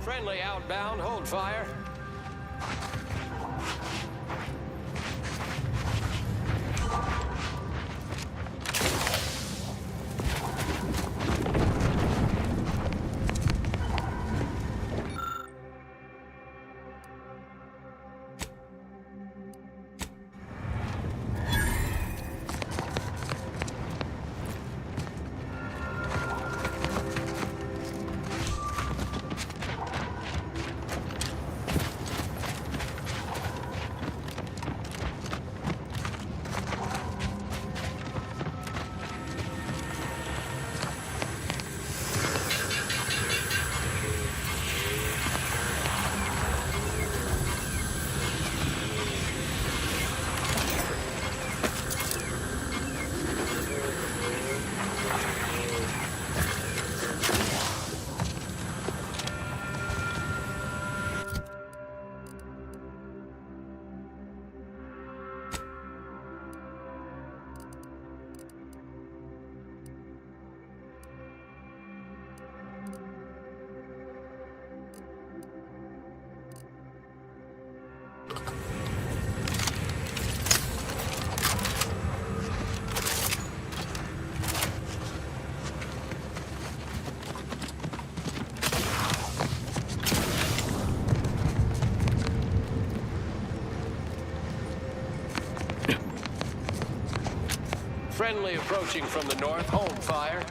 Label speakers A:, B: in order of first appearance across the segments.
A: Friendly outbound, hold fire. Friendly approaching from the north, hold fire.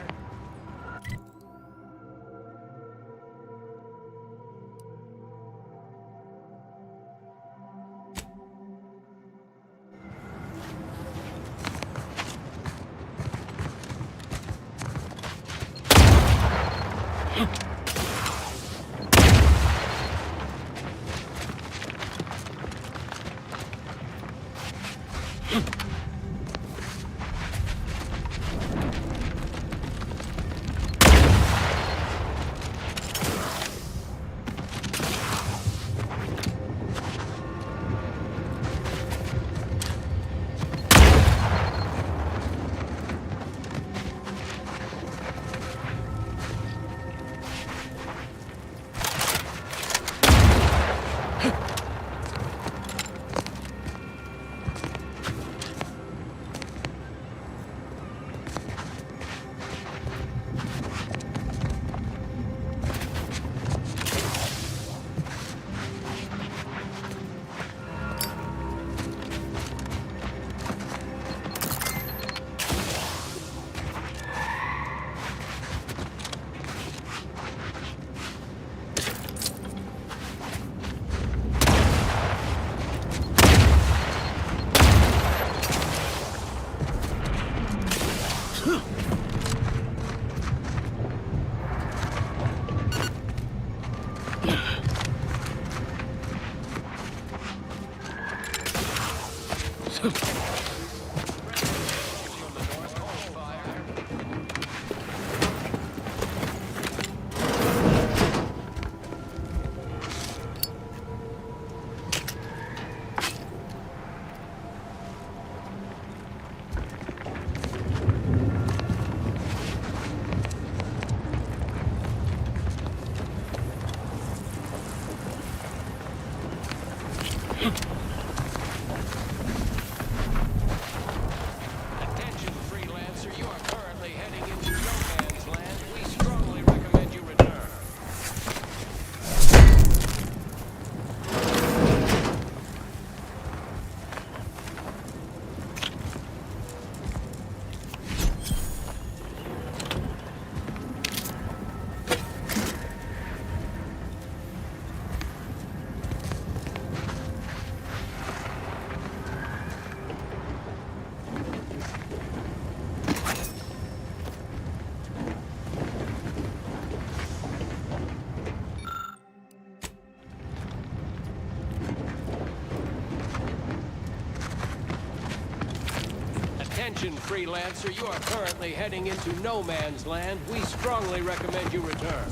A: Attention, freelancer, you are currently heading into no man's land. We strongly recommend you return.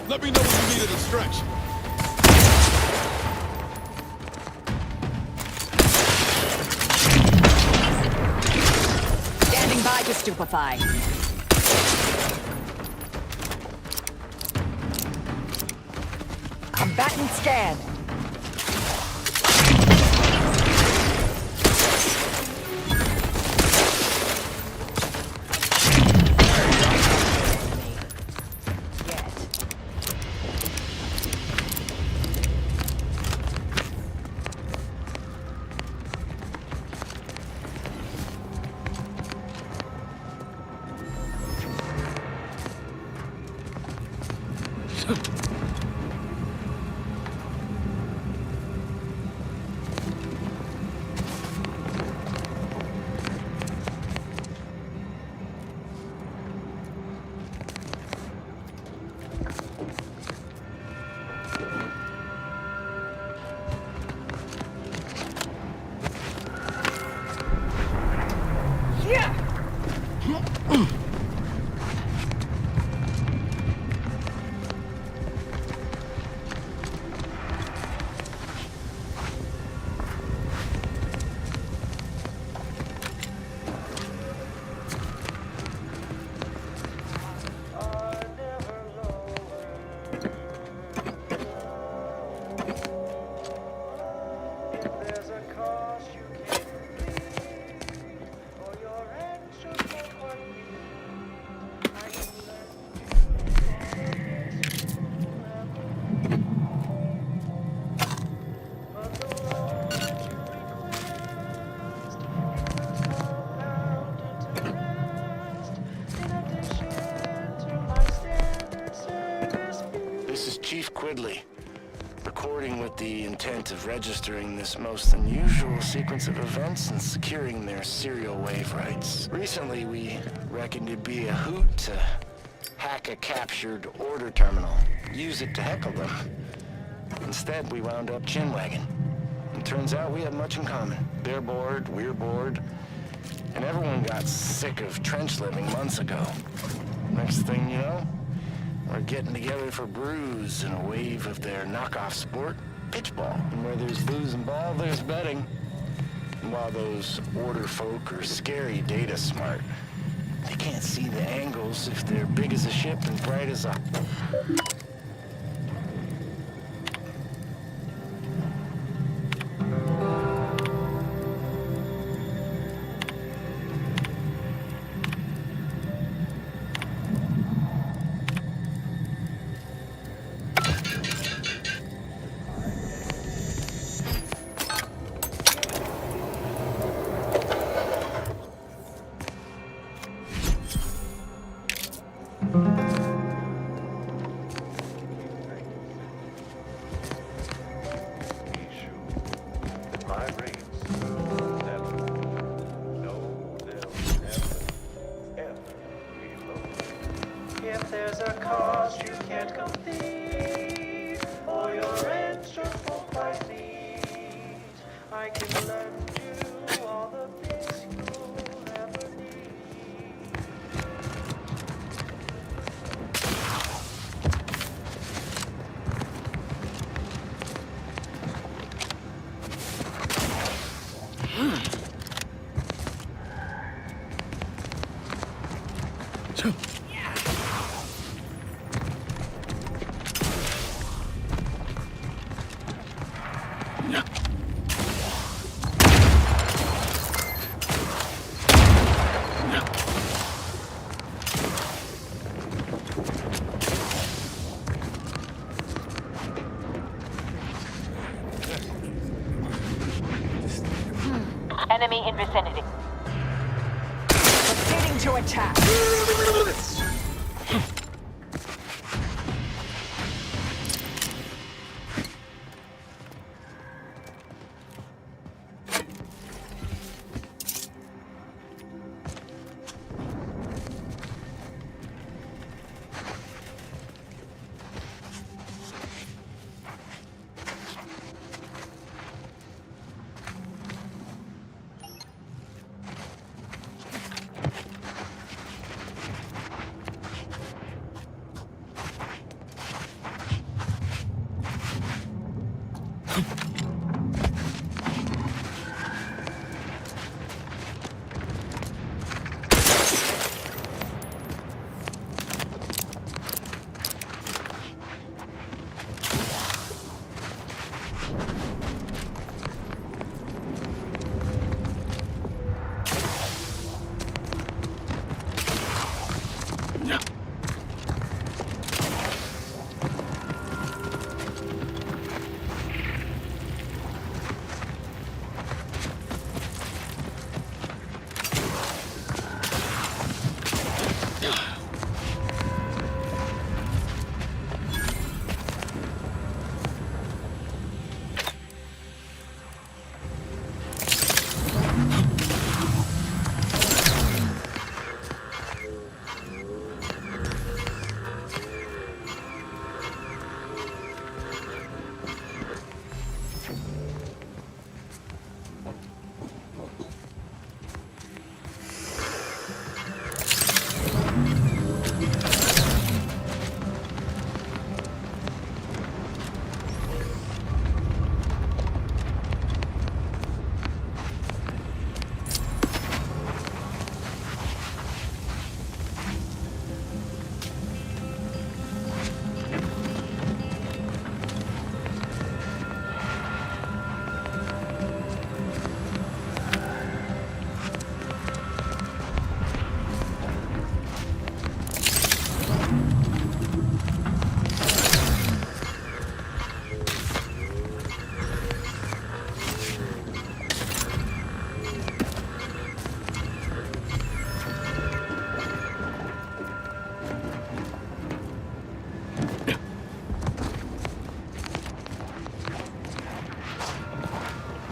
B: Let me know when you need a distraction.
C: Standing by to stupefy. Combatant scan.
D: Recording with the intent of registering this most unusual sequence of events and securing their serial wave rights. Recently, we reckoned it'd be a hoot to hack a captured order terminal, use it to heckle them. Instead, we wound up chin-wagging. And turns out we have much in common. They're bored, we're bored, and everyone got sick of trench living months ago. Next thing you know, we're getting together for brews in a wave of their knockoff sport, pitchball. And where there's booze and ball, there's betting. And while those order folk are scary data smart, they can't see the angles if they're big as a ship and bright as a...
E: If there's a cost you can't complete, or your interest won't quite meet, I can lend you all the things you'll ever need.
C: Enemy in vicinity. Proceeding to attack.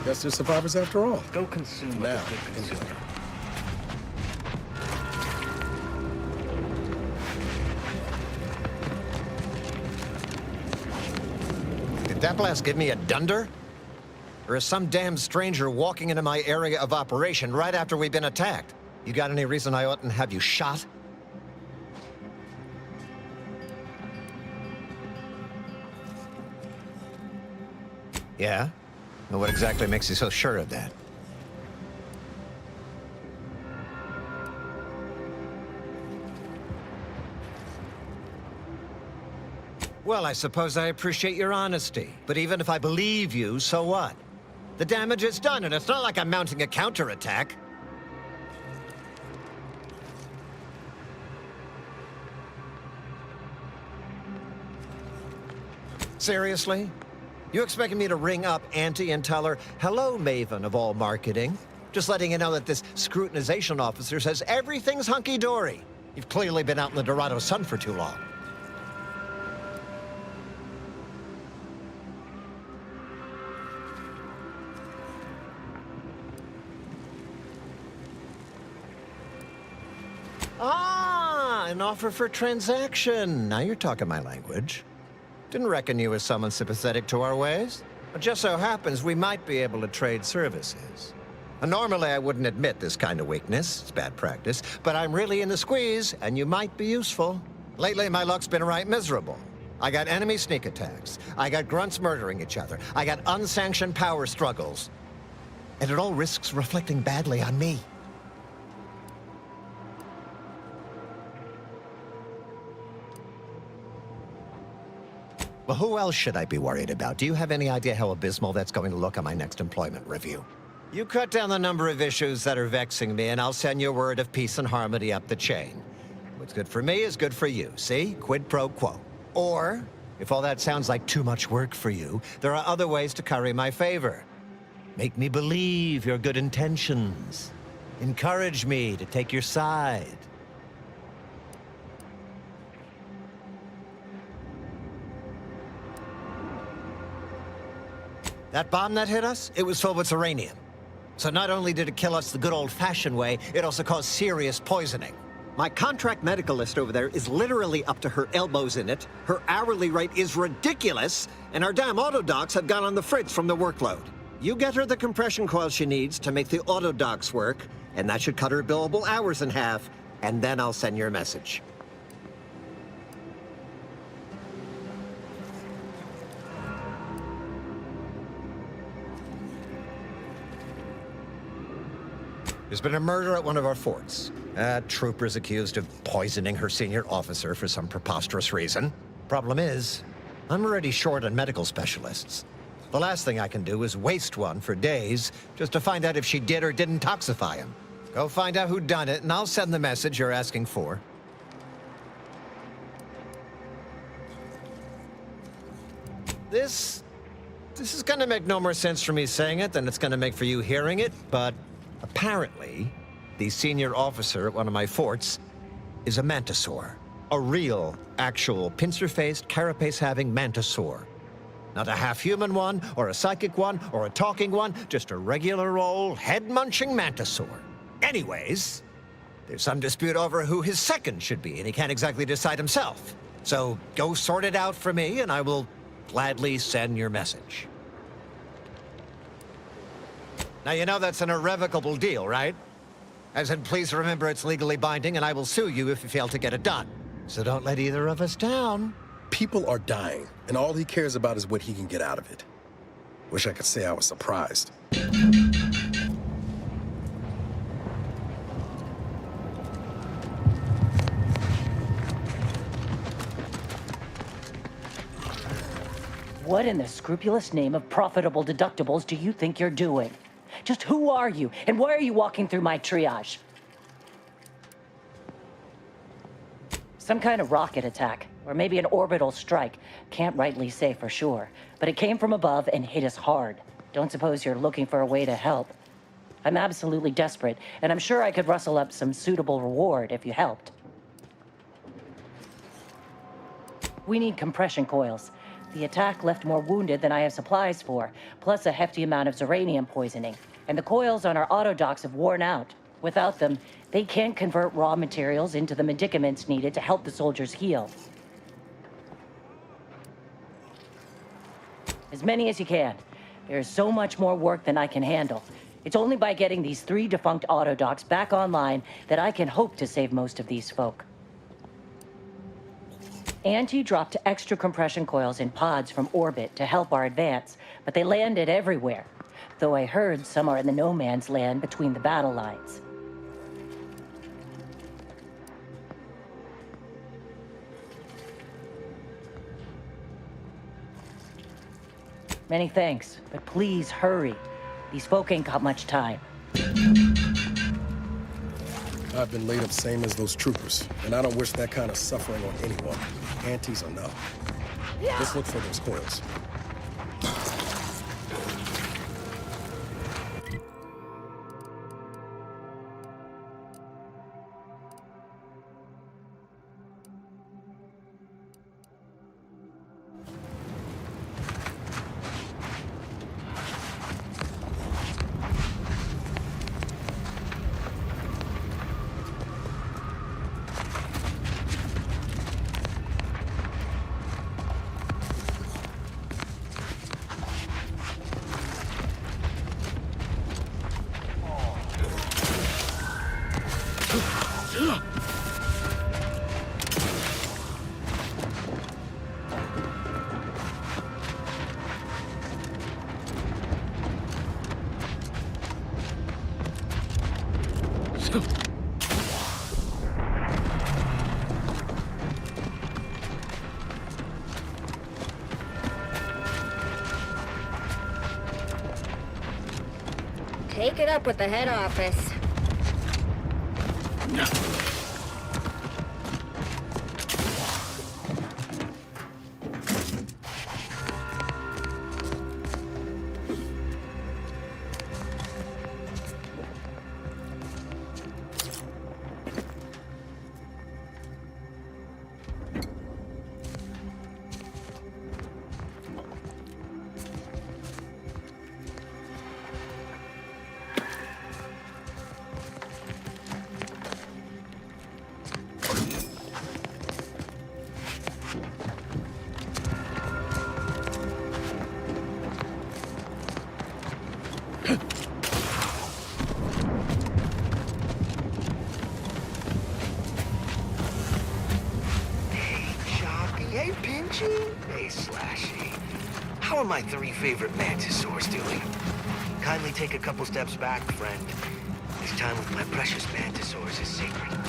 B: Guess they're survivors after all.
D: Go consume
B: Now,
D: enjoy.
F: Did that blast give me a dunder? Or is some damn stranger walking into my area of operation right after we've been attacked? You got any reason I oughtn't have you shot? Yeah? And what exactly makes you so sure of that? Well, I suppose I appreciate your honesty. But even if I believe you, so what? The damage is done, and it's not like I'm mounting a counterattack. Seriously? You expecting me to ring up Auntie and tell her, hello, Maven of all marketing? Just letting you know that this scrutinization officer says everything's hunky-dory. You've clearly been out in the Dorado sun for too long. Ah, an offer for transaction. Now you're talking my language. Didn't reckon you as someone sympathetic to our ways. It just so happens we might be able to trade services. And normally I wouldn't admit this kind of weakness. It's bad practice. But I'm really in the squeeze, and you might be useful. Lately, my luck's been right miserable. I got enemy sneak attacks. I got grunts murdering each other. I got unsanctioned power struggles. And it all risks reflecting badly on me. Well, who else should I be worried about? Do you have any idea how abysmal that's going to look on my next employment review? You cut down the number of issues that are vexing me, and I'll send you a word of peace and harmony up the chain. What's good for me is good for you, see? Quid pro quo. Or, if all that sounds like too much work for you, there are other ways to curry my favor. Make me believe your good intentions. Encourage me to take your side. That bomb that hit us, it was filled with uranium. So not only did it kill us the good old-fashioned way, it also caused serious poisoning. My contract medicalist over there is literally up to her elbows in it, her hourly rate is ridiculous, and our damn autodocs have gone on the fritz from the workload. You get her the compression coil she needs to make the autodocs work, and that should cut her billable hours in half, and then I'll send your message. There's been a murder at one of our forts. A trooper's accused of poisoning her senior officer for some preposterous reason. Problem is, I'm already short on medical specialists. The last thing I can do is waste one for days just to find out if she did or didn't toxify him. Go find out who done it, and I'll send the message you're asking for. This is gonna make no more sense for me saying it than it's gonna make for you hearing it, but apparently, the senior officer at one of my forts is a mantisaur. A real, actual, pincer-faced, carapace-having mantisaur. Not a half-human one, or a psychic one, or a talking one, just a regular old head-munching mantisaur. Anyways, there's some dispute over who his second should be, and he can't exactly decide himself. So go sort it out for me, and I will gladly send your message. Now, you know that's an irrevocable deal, right? As in, please remember it's legally binding, and I will sue you if you fail to get it done. So don't let either of us down.
B: People are dying, and all he cares about is what he can get out of it. Wish I could say I was surprised.
C: What in the scrupulous name of profitable deductibles do you think you're doing? Just who are you, and why are you walking through my triage? Some kind of rocket attack, or maybe an orbital strike. Can't rightly say for sure, but it came from above and hit us hard. Don't suppose you're looking for a way to help. I'm absolutely desperate, and I'm sure I could rustle up some suitable reward if you helped. We need compression coils. The attack left more wounded than I have supplies for, plus a hefty amount of uranium poisoning. And the coils on our autodocs have worn out. Without them, they can't convert raw materials into the medicaments needed to help the soldiers heal. As many as you can. There's so much more work than I can handle. It's only by getting these 3 defunct autodocs back online that I can hope to save most of these folk. Auntie dropped extra compression coils in pods from orbit to help our advance, but they landed everywhere. Though I heard some are in the no man's land between the battle lines. Many thanks, but please hurry. These folk ain't got much time.
B: I've been laid up same as those troopers, and I don't wish that kind of suffering on anyone. Aunties or no. Let's look for those coils.
G: Take it up with the head office.
H: Hey, Pinchy. Hey, Slashy. How are my 3 favorite mantisaurs doing? Kindly take a couple steps back, friend. This time with my precious mantisaurs is sacred.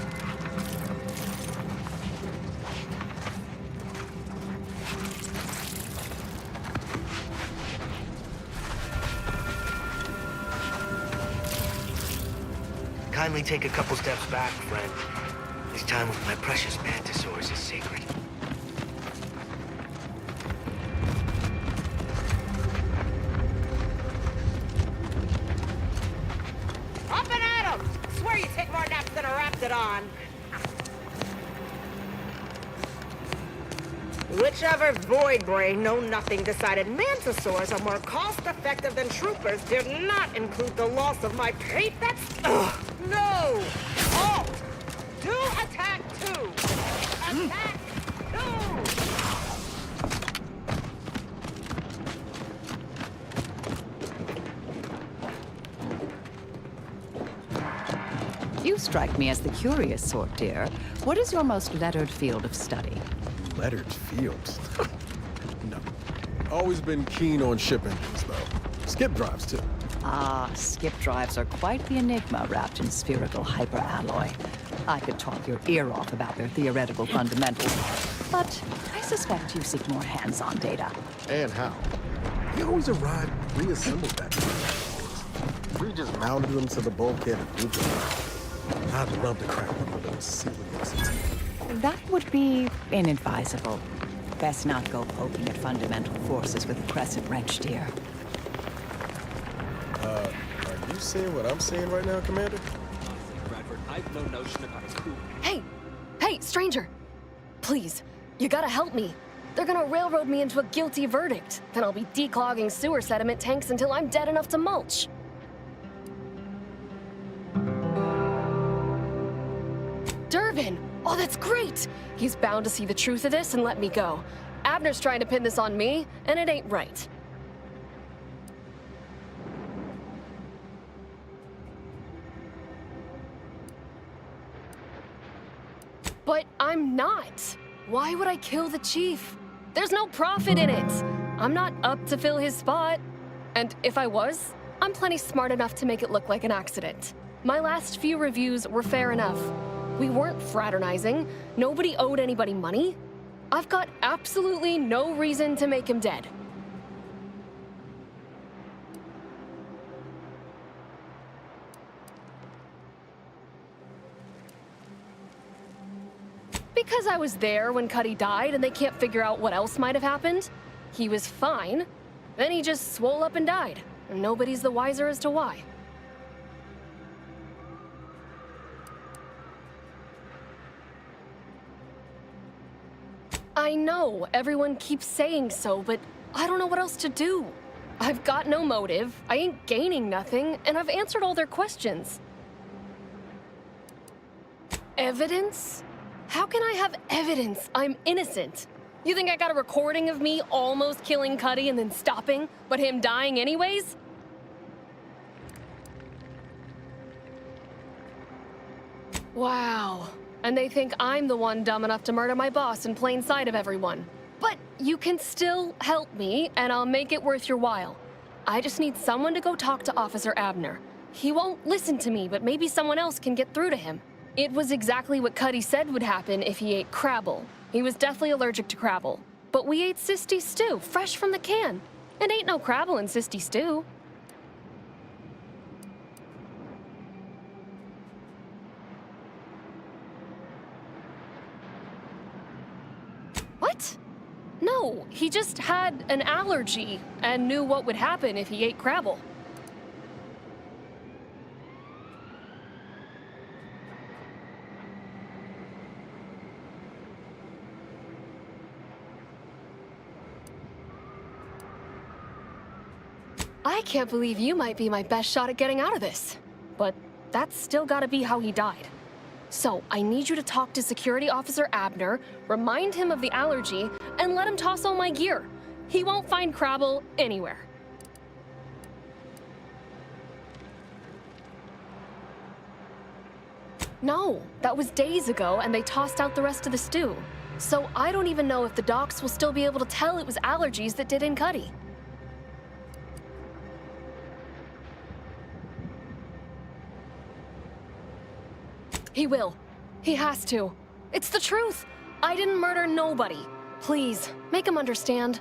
H: Kindly take a couple steps back, friend. This time with my precious mantisaurs is sacred.
G: Up and at 'em! Swear you take more naps than a raptidon. Whichever void brain know-nothing decided mantisaurs are more cost-effective than troopers did not include the loss of my pate. That's... Ugh. No! Halt! Do attack 2! Attack 2!
I: You strike me as the curious sort, dear. What is your most lettered field of study?
B: Lettered fields? No. Always been keen on ship engines, though. Skip drives, too.
I: Ah, skip drives are quite the enigma wrapped in spherical hyperalloy. I could talk your ear off about their theoretical fundamentals, but I suspect you seek more hands-on data.
B: And how? We always arrived reassembled back then. We just mounted them to the bulkhead and moved them. I'd love to crack one of those see what else.
I: That would be inadvisable. Best not go poking at fundamental forces with a crescent wrench, dear.
B: Are you seeing what I'm seeing right now, Commander?
J: Bradford, I've no notion of how to cool.
K: Hey! Hey, stranger! Please, you gotta help me. They're gonna railroad me into a guilty verdict. Then I'll be declogging sewer sediment tanks until I'm dead enough to mulch. Durbin! Oh, that's great! He's bound to see the truth of this and let me go. Abner's trying to pin this on me, and it ain't right. But I'm not. Why would I kill the chief? There's no profit in it. I'm not up to fill his spot. And if I was, I'm plenty smart enough to make it look like an accident. My last few reviews were fair enough. We weren't fraternizing. Nobody owed anybody money. I've got absolutely no reason to make him dead. Because I was there when Cuddy died and they can't figure out what else might have happened. He was fine. Then he just swole up and died. And nobody's the wiser as to why. I know everyone keeps saying so, but I don't know what else to do. I've got no motive, I ain't gaining nothing, and I've answered all their questions. Evidence? How can I have evidence? I'm innocent. You think I got a recording of me almost killing Cuddy and then stopping, but him dying anyways? Wow. And they think I'm the one dumb enough to murder my boss in plain sight of everyone. But you can still help me, and I'll make it worth your while. I just need someone to go talk to Officer Abner. He won't listen to me, but maybe someone else can get through to him. It was exactly what Cuddy said would happen if he ate Crabble. He was deathly allergic to Crabble. But we ate Sisty stew, fresh from the can. And ain't no Crabble in Sisty stew. What? No, he just had an allergy and knew what would happen if he ate Crabble. I can't believe you might be my best shot at getting out of this. But that's still gotta be how he died. So, I need you to talk to Security Officer Abner, remind him of the allergy, and let him toss all my gear. He won't find Crabble anywhere. No, that was days ago, and they tossed out the rest of the stew. So I don't even know if the docs will still be able to tell it was allergies that did in Cuddy. He will. He has to. It's the truth. I didn't murder nobody. Please, make him understand.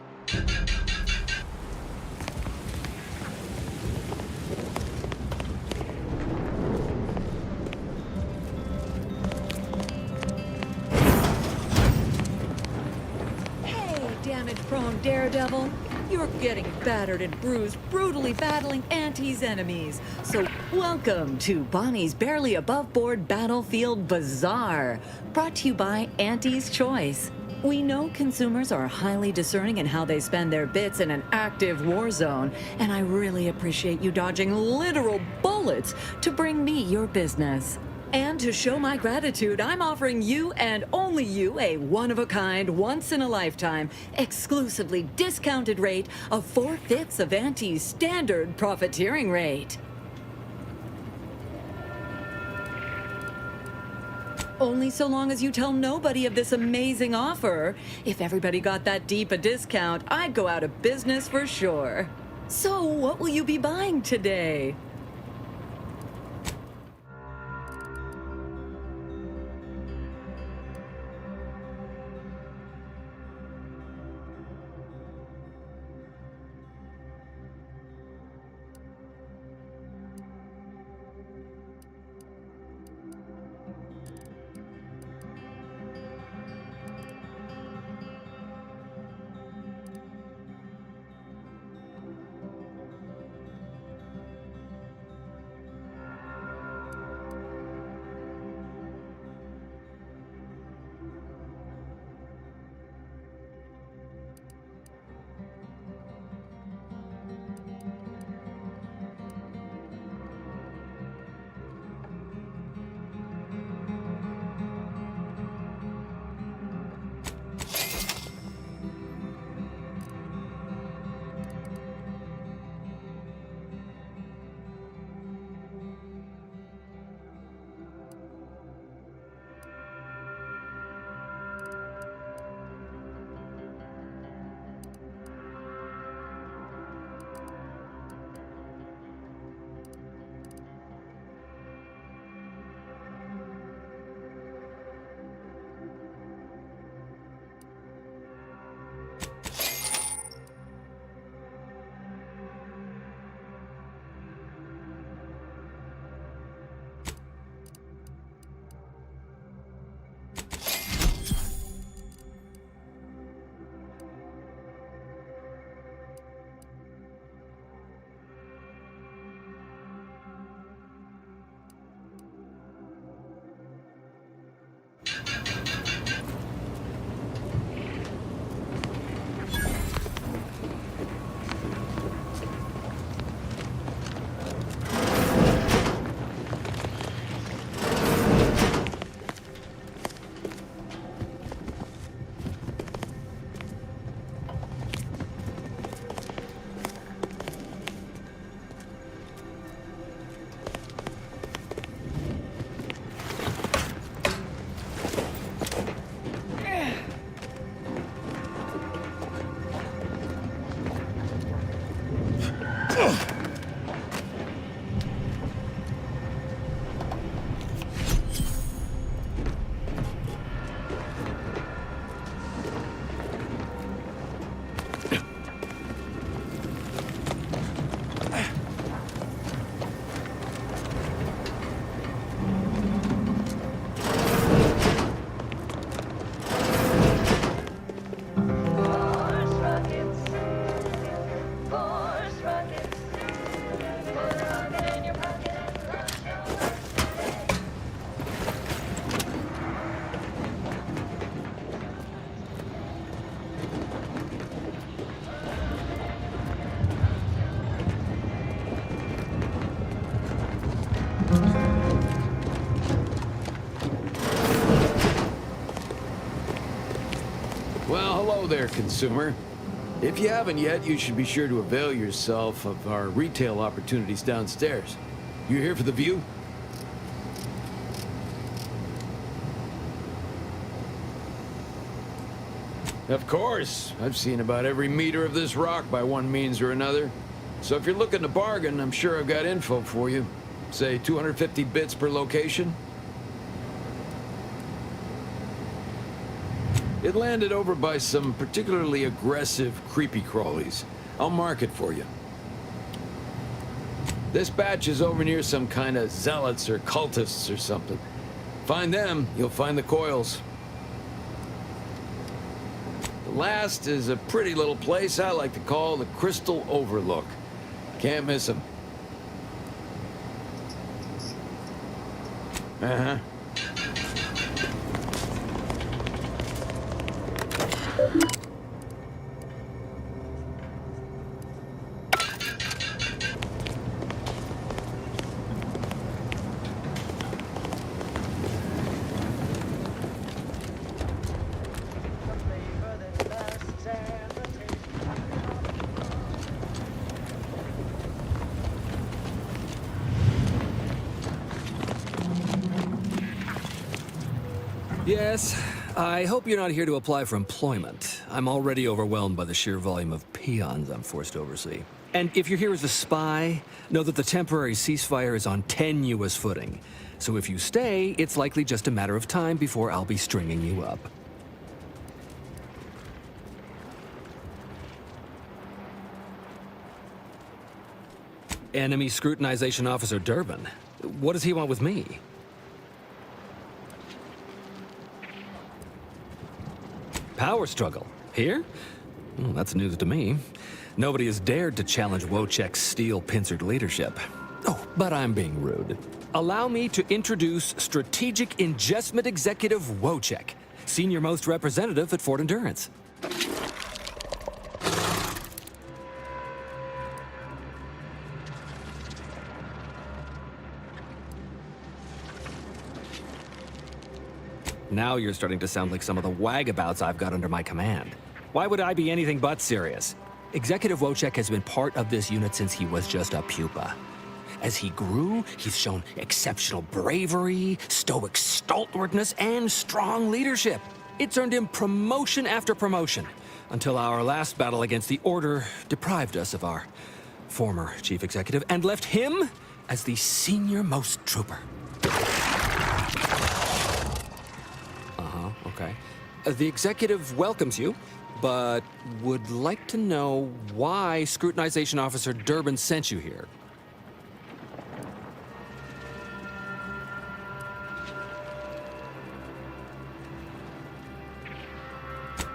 L: Hey, damage-prone daredevil. You're getting battered and bruised, brutally battling Auntie's enemies. So welcome to Bonnie's Barely Above Board Battlefield Bazaar, brought to you by Auntie's Choice. We know consumers are highly discerning in how they spend their bits in an active war zone, and I really appreciate you dodging literal bullets to bring me your business. And to show my gratitude, I'm offering you and only you a one-of-a-kind, once-in-a-lifetime, exclusively discounted rate of 4/5 of Auntie's standard profiteering rate. Only so long as you tell nobody of this amazing offer. If everybody got that deep a discount, I'd go out of business for sure. So what will you be buying today?
M: Hello there, consumer. If you haven't yet, you should be sure to avail yourself of our retail opportunities downstairs. You here for the view? Of course. I've seen about every meter of this rock by one means or another. So if you're looking to bargain, I'm sure I've got info for you. Say 250 bits per location. It landed over by some particularly aggressive creepy crawlies. I'll mark it for you. This batch is over near some kind of zealots or cultists or something. Find them, you'll find the coils. The last is a pretty little place I like to call the Crystal Overlook. Can't miss them. Uh-huh.
J: Yes, I hope you're not here to apply for employment. I'm already overwhelmed by the sheer volume of peons I'm forced to oversee. And if you're here as a spy, know that the temporary ceasefire is on tenuous footing. So if you stay, it's likely just a matter of time before I'll be stringing you up. Enemy Scrutinization Officer Durbin. What does he want with me? Power struggle. Here? Well, that's news to me. Nobody has dared to challenge Wojciech's steel-pincered leadership. Oh, but I'm being rude. Allow me to introduce Strategic Ingestment Executive Wojciech, senior-most representative at Fort Endurance. Now you're starting to sound like some of the wagabouts I've got under my command. Why would I be anything but serious? Executive Wojciech has been part of this unit since he was just a pupa. As he grew, he's shown exceptional bravery, stoic stalwartness, and strong leadership. It's earned him promotion after promotion, until our last battle against the Order deprived us of our former chief executive and left him as the senior-most trooper. Okay. The executive welcomes you, but would like to know why Scrutinization Officer Durbin sent you here.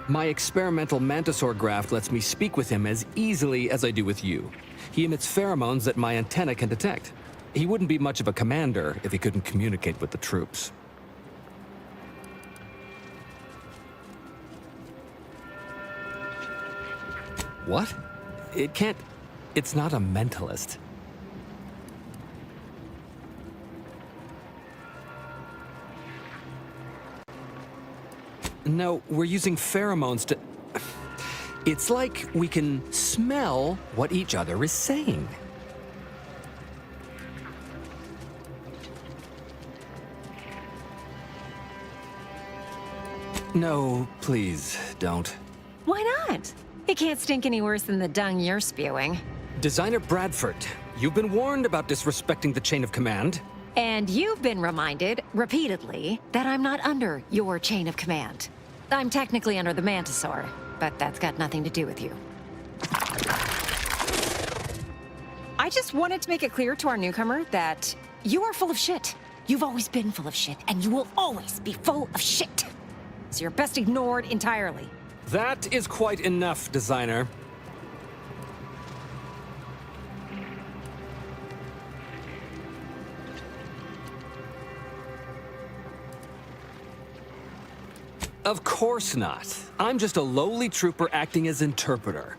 J: My experimental mantisaur graft lets me speak with him as easily as I do with you. He emits pheromones that my antenna can detect. He wouldn't be much of a commander if he couldn't communicate with the troops. What? It can't... It's not a mentalist. No, we're using pheromones to... It's like we can smell what each other is saying. No, please, don't.
N: Why not? It can't stink any worse than the dung you're spewing.
J: Designer Bradford, you've been warned about disrespecting the chain of command.
N: And you've been reminded, repeatedly, that I'm not under your chain of command. I'm technically under the Mantisaur, but that's got nothing to do with you. I just wanted to make it clear to our newcomer that you are full of shit. You've always been full of shit, and you will always be full of shit. So you're best ignored entirely.
J: That is quite enough, designer. Of course not. I'm just a lowly trooper acting as interpreter.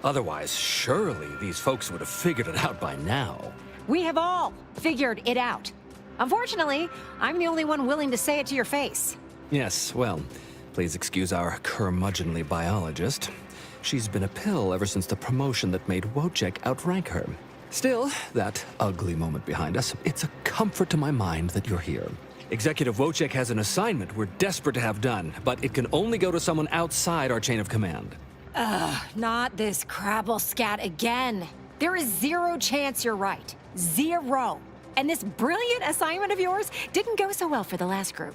J: Otherwise, surely these folks would have figured it out by now.
N: We have all figured it out. Unfortunately, I'm the only one willing to say it to your face.
J: Yes, well, Please excuse our curmudgeonly biologist. She's been a pill ever since the promotion that made Wojciech outrank her. Still, that ugly moment behind us, it's a comfort to my mind that you're here. Executive Wojciech has an assignment we're desperate to have done, but it can only go to someone outside our chain of command.
N: Ugh, not this crabble scat again. There is zero chance you're right. Zero. And this brilliant assignment of yours didn't go so well for the last group.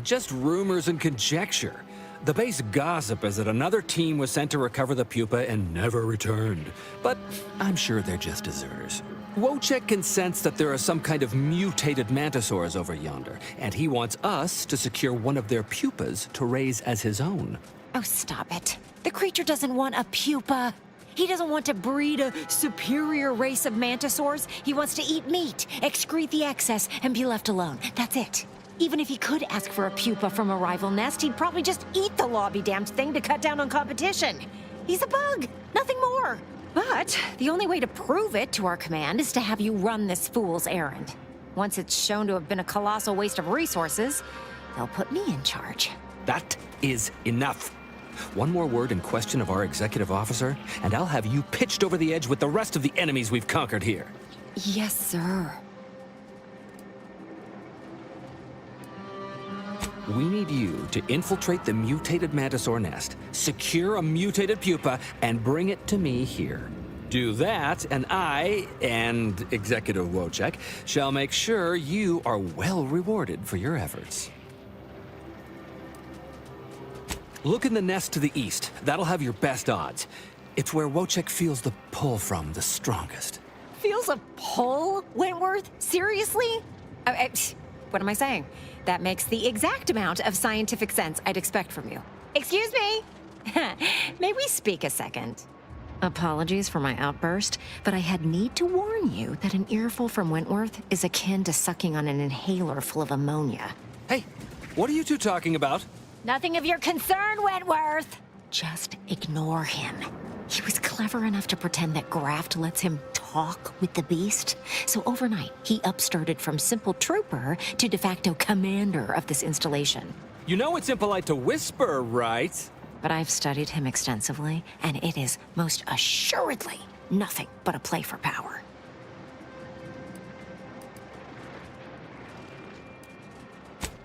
J: Just rumors and conjecture. The base gossip is that another team was sent to recover the pupa and never returned. But I'm sure they're just deserters. Wojciech can sense that there are some kind of mutated mantisaurs over yonder, and he wants us to secure one of their pupas to raise as his own.
N: Oh, stop it. The creature doesn't want a pupa. He doesn't want to breed a superior race of mantisaurs. He wants to eat meat, excrete the excess, and be left alone. That's it. Even if he could ask for a pupa from a rival nest, he'd probably just eat the law-be-damned thing to cut down on competition. He's a bug, nothing more. But the only way to prove it to our command is to have you run this fool's errand. Once it's shown to have been a colossal waste of resources, they'll put me in charge.
J: That is enough. One more word in question of our executive officer, and I'll have you pitched over the edge with the rest of the enemies we've conquered here.
N: Yes, sir.
J: We need you to infiltrate the mutated mantisaur nest, secure a mutated pupa, and bring it to me here. Do that, and I, and Executive Wojciech, shall make sure you are well rewarded for your efforts. Look in the nest to the east. That'll have your best odds. It's where Wojciech feels the pull from the strongest.
N: Feels a pull, Wentworth? Seriously? What am I saying? That makes the exact amount of scientific sense I'd expect from you. Excuse me? May we speak a second? Apologies for my outburst, but I had need to warn you that an earful from Wentworth is akin to sucking on an inhaler full of ammonia.
J: Hey, what are you two talking about?
N: Nothing of your concern, Wentworth! Just ignore him. He was clever enough to pretend that Graft lets him talk with the beast. So overnight, he upstarted from simple trooper to de facto commander of this installation.
J: You know it's impolite to whisper, right?
N: But I've studied him extensively, and it is most assuredly nothing but a play for power.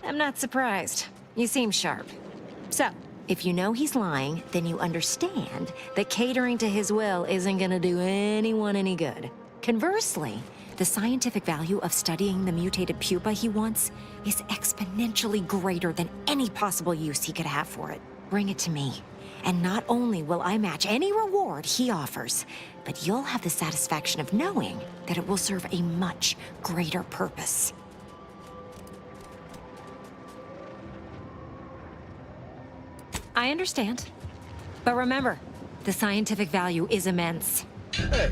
N: I'm not surprised. You seem sharp. So, if you know he's lying, then you understand that catering to his will isn't gonna do anyone any good. Conversely, the scientific value of studying the mutated pupa he wants is exponentially greater than any possible use he could have for it. Bring it to me, and not only will I match any reward he offers, but you'll have the satisfaction of knowing that it will serve a much greater purpose. I understand. But remember, the scientific value is immense.
B: Hey,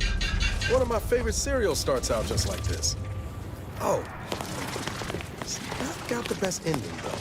B: one of my favorite cereals starts out just like this. Oh, it's not got the best ending, though.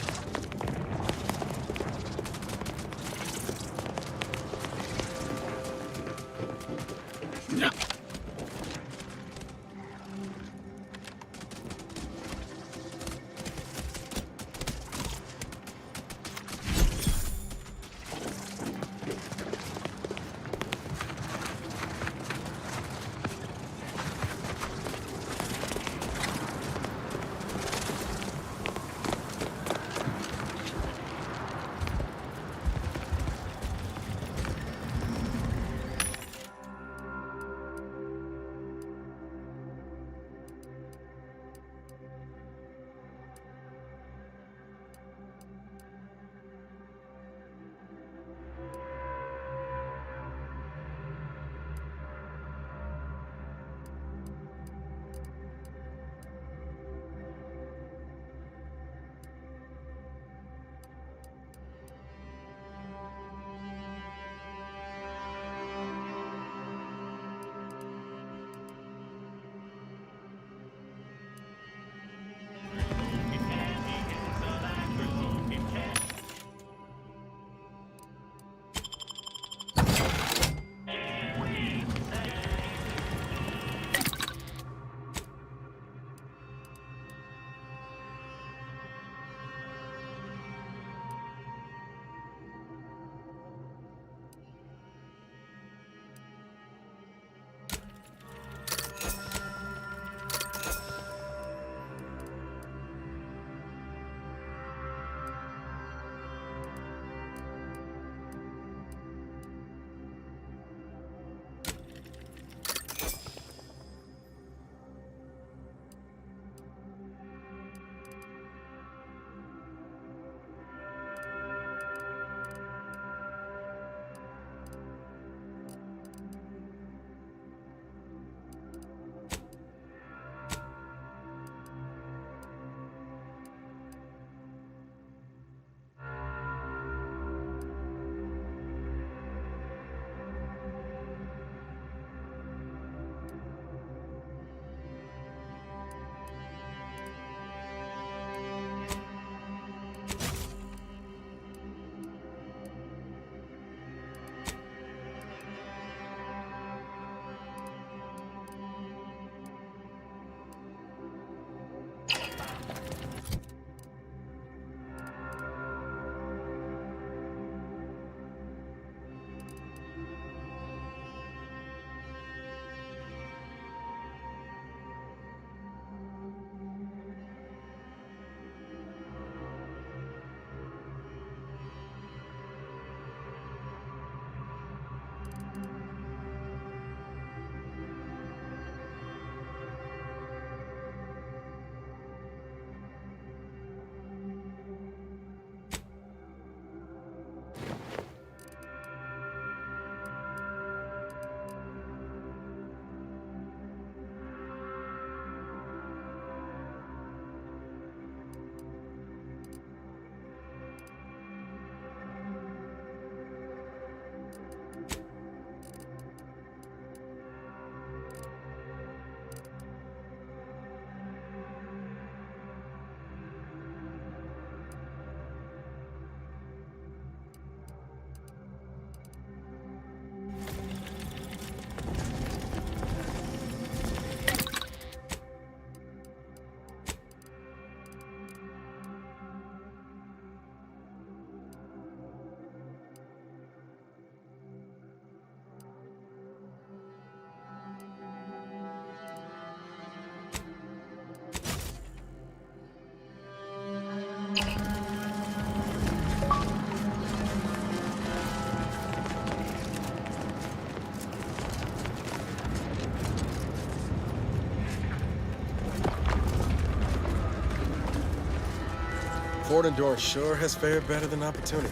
B: Forbidden Door sure has fared better than opportunity.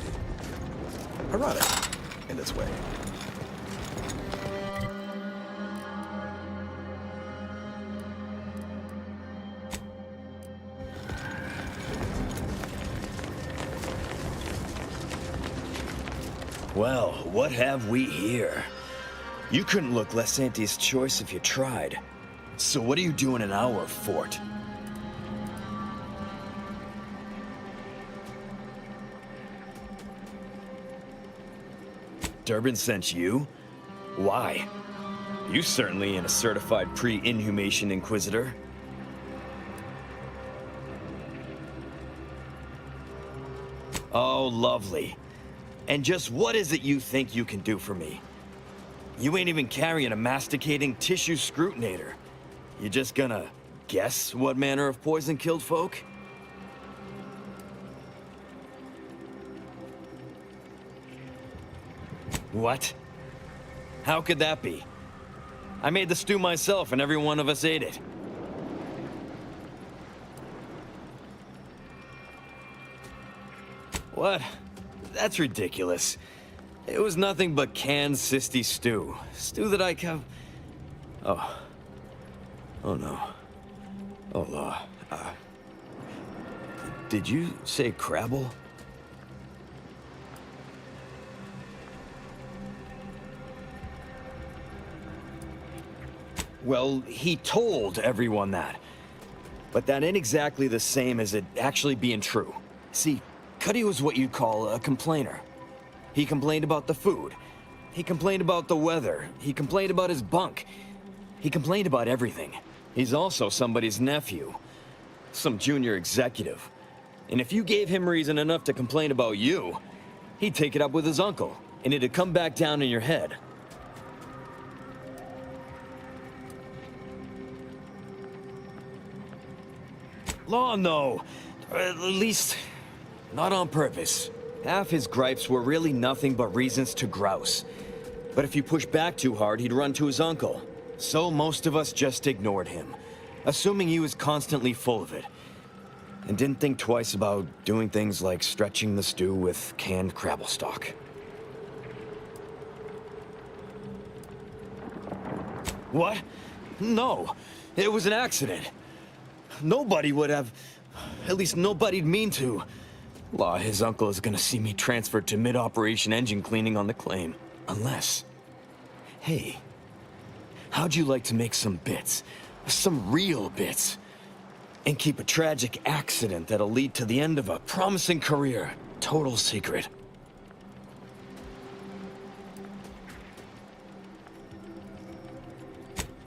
B: Ironic, in its way.
O: Well, what have we here? You couldn't look less Auntie's choice if you tried. So what are you doing in our fort? Durbin sent you? Why? You certainly ain't a certified pre-inhumation inquisitor. Oh, lovely. And just what is it you think you can do for me? You ain't even carrying a masticating tissue scrutinator. You just gonna guess what manner of poison killed folk? What? How could that be? I made the stew myself and every one of us ate it. What? That's ridiculous. It was nothing but canned cysty stew. Stew that I Oh. Oh no. Oh, did you say crabble? Well, he told everyone that. But that ain't exactly the same as it actually being true. See, Cuddy was what you'd call a complainer. He complained about the food. He complained about the weather. He complained about his bunk. He complained about everything. He's also somebody's nephew. Some junior executive. And if you gave him reason enough to complain about you, he'd take it up with his uncle, and it'd come back down in your head. Law, no. At least, not on purpose. Half his gripes were really nothing but reasons to grouse. But if you push back too hard, he'd run to his uncle. So most of us just ignored him, assuming he was constantly full of it. And didn't think twice about doing things like stretching the stew with canned crabble stock. What? No, it was an accident. Nobody would have, at least nobody'd mean to. Law, his uncle is gonna see me transferred to mid-operation engine cleaning on the claim. Unless... Hey, how'd you like to make some bits? Some real bits? And keep a tragic accident that'll lead to the end of a promising career. Total secret.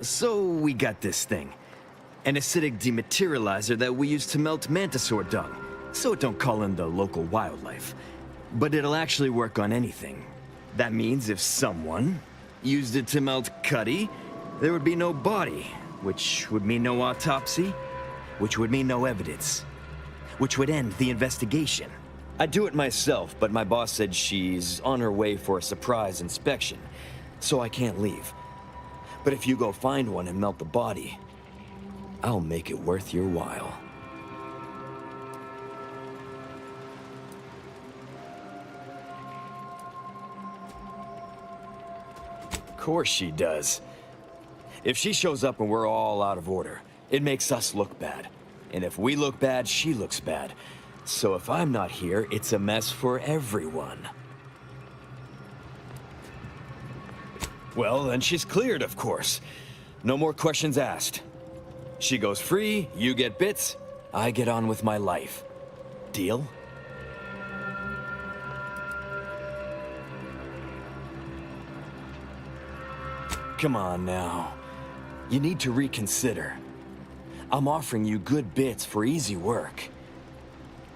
O: So we got this thing. An acidic dematerializer that we use to melt mantisaur dung, so it don't call in the local wildlife. But it'll actually work on anything. That means if someone used it to melt Cuddy, there would be no body, which would mean no autopsy, which would mean no evidence, which would end the investigation. I'd do it myself, but my boss said she's on her way for a surprise inspection, so I can't leave. But if you go find one and melt the body, I'll make it worth your while. Of course she does. If she shows up and we're all out of order, it makes us look bad. And if we look bad, she looks bad. So if I'm not here, it's a mess for everyone. Well, then she's cleared, of course. No more questions asked. She goes free, you get bits, I get on with my life. Deal? Come on now. You need to reconsider. I'm offering you good bits for easy work.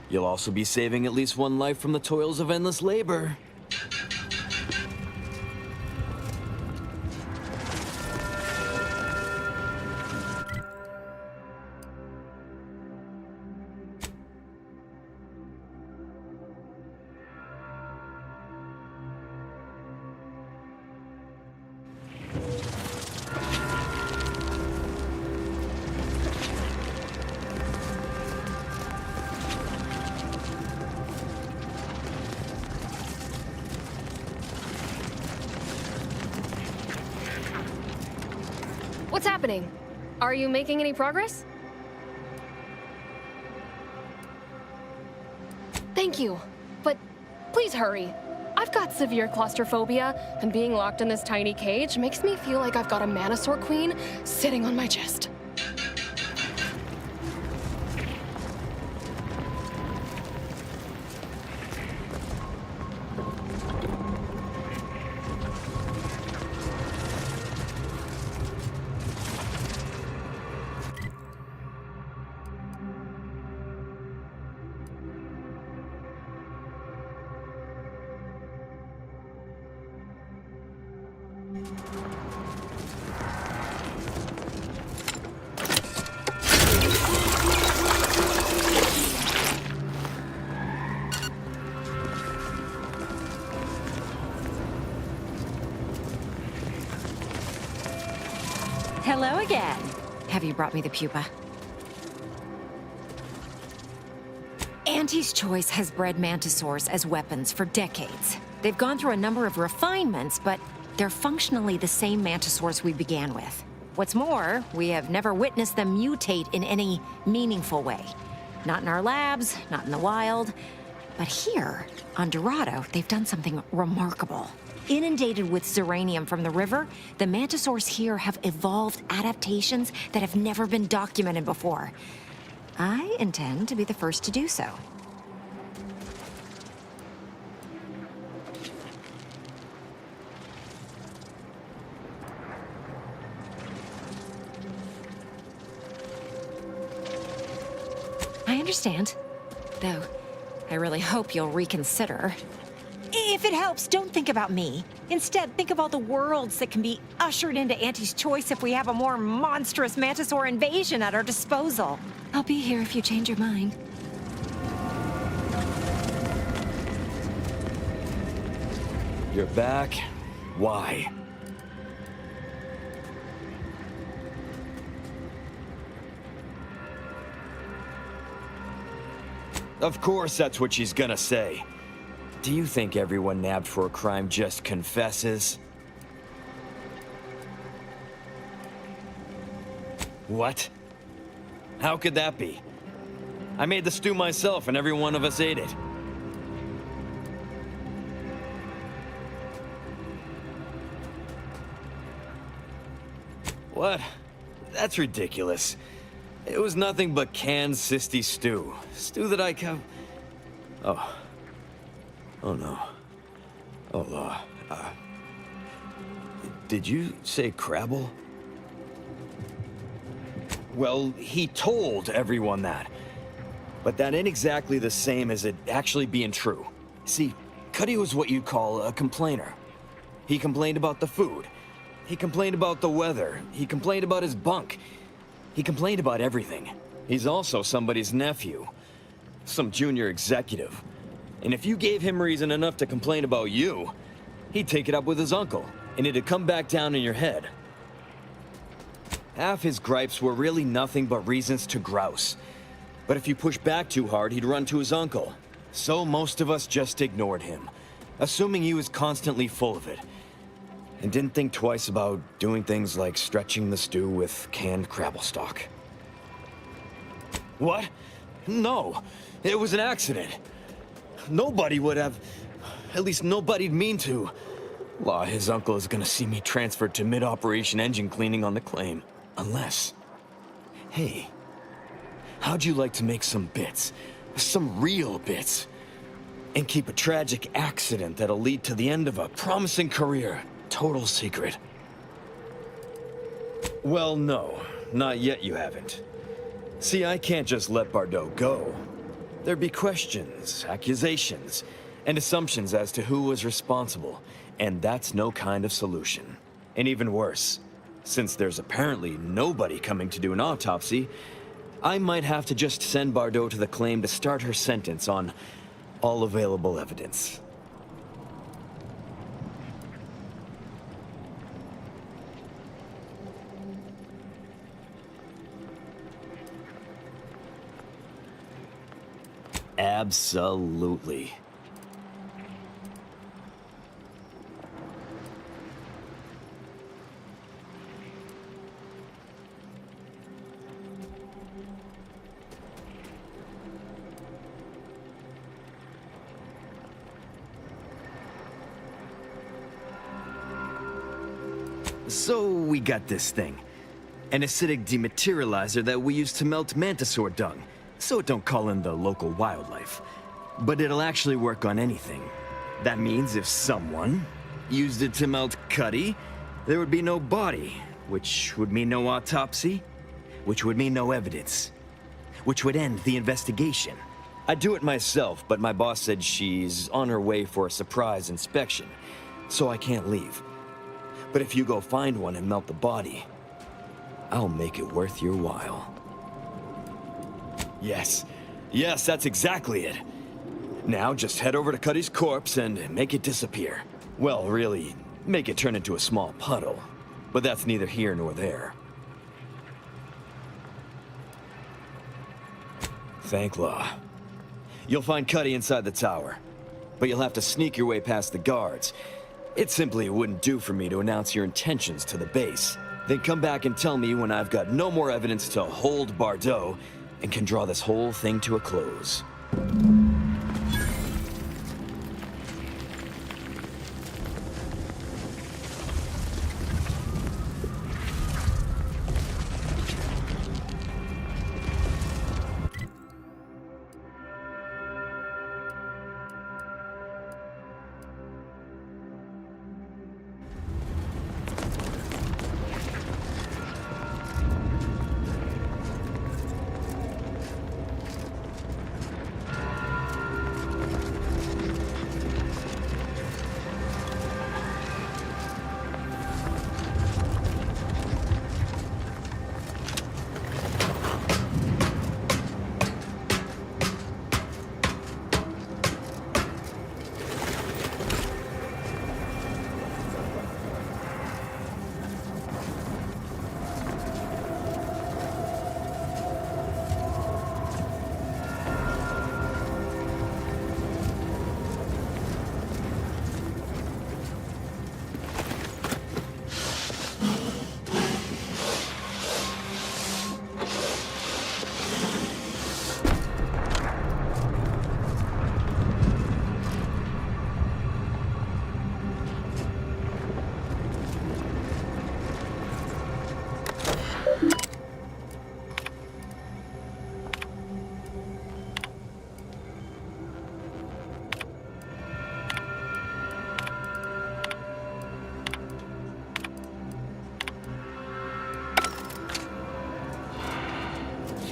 O: You'll also be saving at least one life from the toils of endless labor.
K: What's happening? Are you making any progress? Thank you, but please hurry. I've got severe claustrophobia, and being locked in this tiny cage makes me feel like I've got a Manosaur Queen sitting on my chest.
N: Hello again. Have you brought me the pupa? Auntie's Choice has bred mantisaurs as weapons for decades. They've gone through a number of refinements, but they're functionally the same mantisaurs we began with. What's more, we have never witnessed them mutate in any meaningful way. Not in our labs, not in the wild. But here, on Dorado, they've done something remarkable. Inundated with zeranium from the river, the mantisaurs here have evolved adaptations that have never been documented before. I intend to be the first to do so. I understand. Though, I really hope you'll reconsider. If it helps, don't think about me. Instead, think of all the worlds that can be ushered into Auntie's Choice if we have a more monstrous mantisaur invasion at our disposal. I'll be here if you change your mind.
O: You're back? Why? Of course that's what she's gonna say. Do you think everyone nabbed for a crime just confesses? What? How could that be? I made the stew myself and every one of us ate it. What? That's ridiculous. It was nothing but canned cysty stew. Stew that I Oh. Oh no. Oh, did you say Crabble? Well, he told everyone that. But that ain't exactly the same as it actually being true. See, Cuddy was what you'd call a complainer. He complained about the food. He complained about the weather. He complained about his bunk. He complained about everything. He's also somebody's nephew. Some junior executive. And if you gave him reason enough to complain about you, he'd take it up with his uncle, and it'd come back down in your head. Half his gripes were really nothing but reasons to grouse. But if you push back too hard, he'd run to his uncle. So most of us just ignored him, assuming he was constantly full of it. And didn't think twice about doing things like stretching the stew with canned crabble stock. What? No, it was an accident. Nobody would have... At least nobody'd mean to. Law, his uncle is gonna see me transferred to mid-operation engine cleaning on the claim. Unless... Hey, how'd you like to make some bits? Some real bits? And keep a tragic accident that'll lead to the end of a promising career. Total secret. Well, no. Not yet you haven't. See, I can't just let Bardot go. There'd be questions, accusations, and assumptions as to who was responsible, and that's no kind of solution. And even worse, since there's apparently nobody coming to do an autopsy, I might have to just send Bardot to the claim to start her sentence on all available evidence. Absolutely. So we got this thing. An acidic dematerializer that we use to melt mantisaur dung, so it don't call in the local wildlife. But it'll actually work on anything. That means if someone used it to melt Cuddy, there would be no body, which would mean no autopsy, which would mean no evidence, which would end the investigation. I'd do it myself, but my boss said she's on her way for a surprise inspection, so I can't leave. But if you go find one and melt the body, I'll make it worth your while. Yes, that's exactly it. Now just head over to Cuddy's corpse and make it disappear. Well, really, make it turn into a small puddle. But that's neither here nor there. Thank law. You'll find Cuddy inside the tower, but you'll have to sneak your way past the guards. It simply wouldn't do for me to announce your intentions to the base. Then come back and tell me when I've got no more evidence to hold Bardot and can draw this whole thing to a close.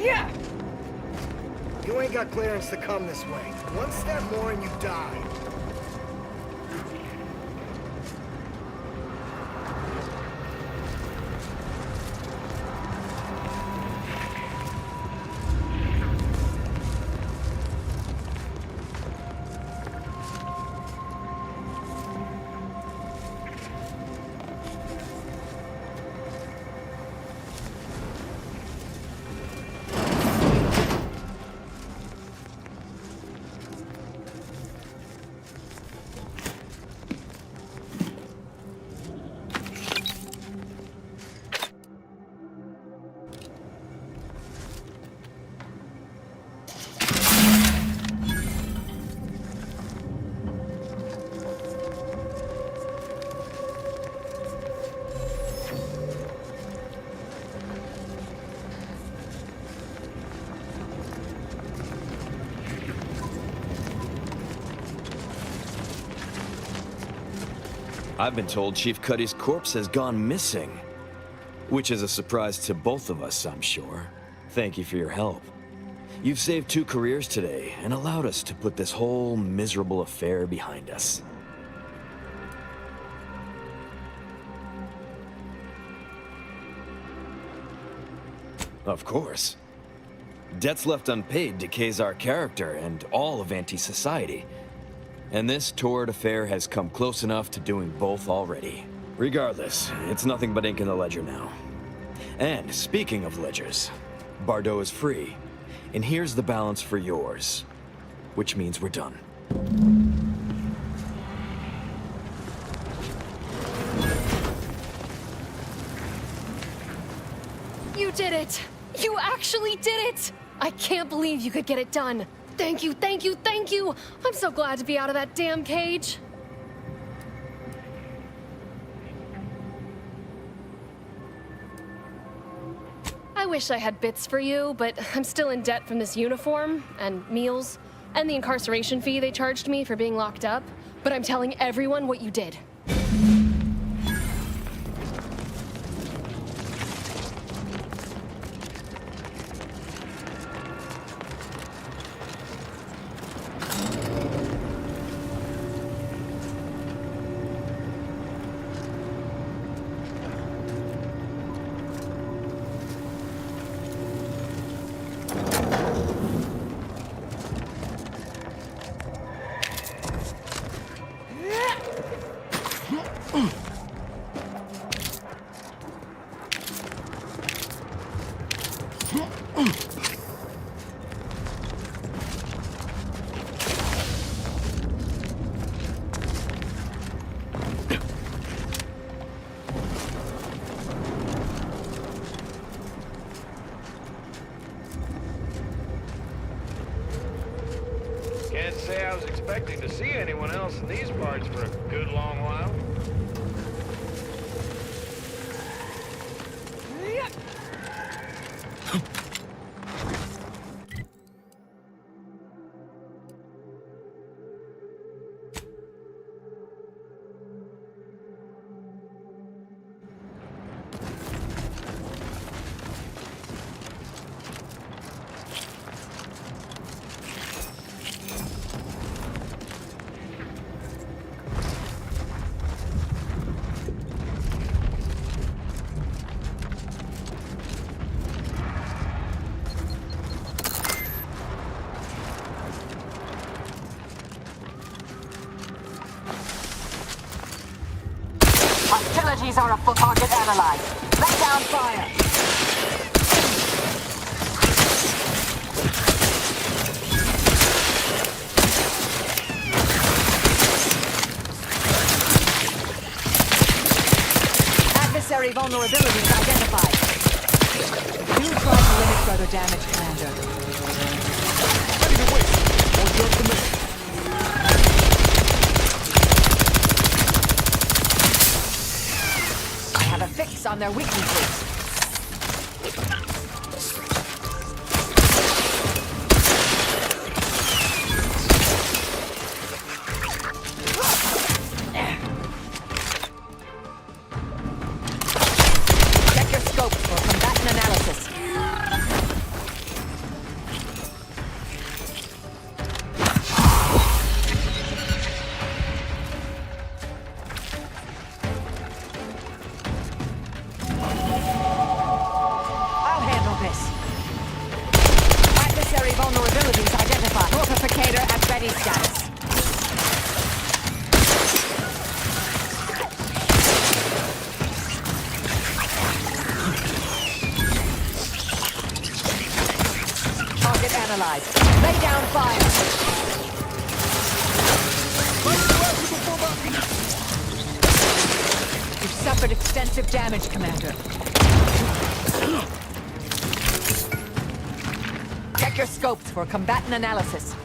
H: Yeah! You ain't got clearance to come this way. One step more and you die.
O: I've been told Chief Cuddy's corpse has gone missing. Which is a surprise to both of us, I'm sure. Thank you for your help. You've saved 2 careers today and allowed us to put this whole miserable affair behind us. Of course. Debts left unpaid decays our character and all of anti-society. And this torrid affair has come close enough to doing both already. Regardless, it's nothing but ink in the ledger now. And speaking of ledgers, Bardot is free. And here's the balance for yours. Which means we're done.
K: You did it! You actually did it! I can't believe you could get it done. Thank you, thank you, thank you! I'm so glad to be out of that damn cage. I wish I had bits for you, but I'm still in debt from this uniform, and meals, and the incarceration fee they charged me for being locked up. But I'm telling everyone what you did.
P: Can't say I was expecting to see anyone else in these parts for a good long while.
C: Hostilities are afoot. Target analyzed. Lay down fire. Adversary vulnerabilities identified.
I: Do try to limit further damage, Commander.
B: Ready to wait. On your command.
I: I have a fix on their weaknesses. Check your scopes for combatant analysis. I'll handle this. Adversary vulnerabilities identified. Mortificator at ready status. Target analyzed. Lay down fire. You've suffered extensive damage, Commander. Check your scopes for combatant analysis.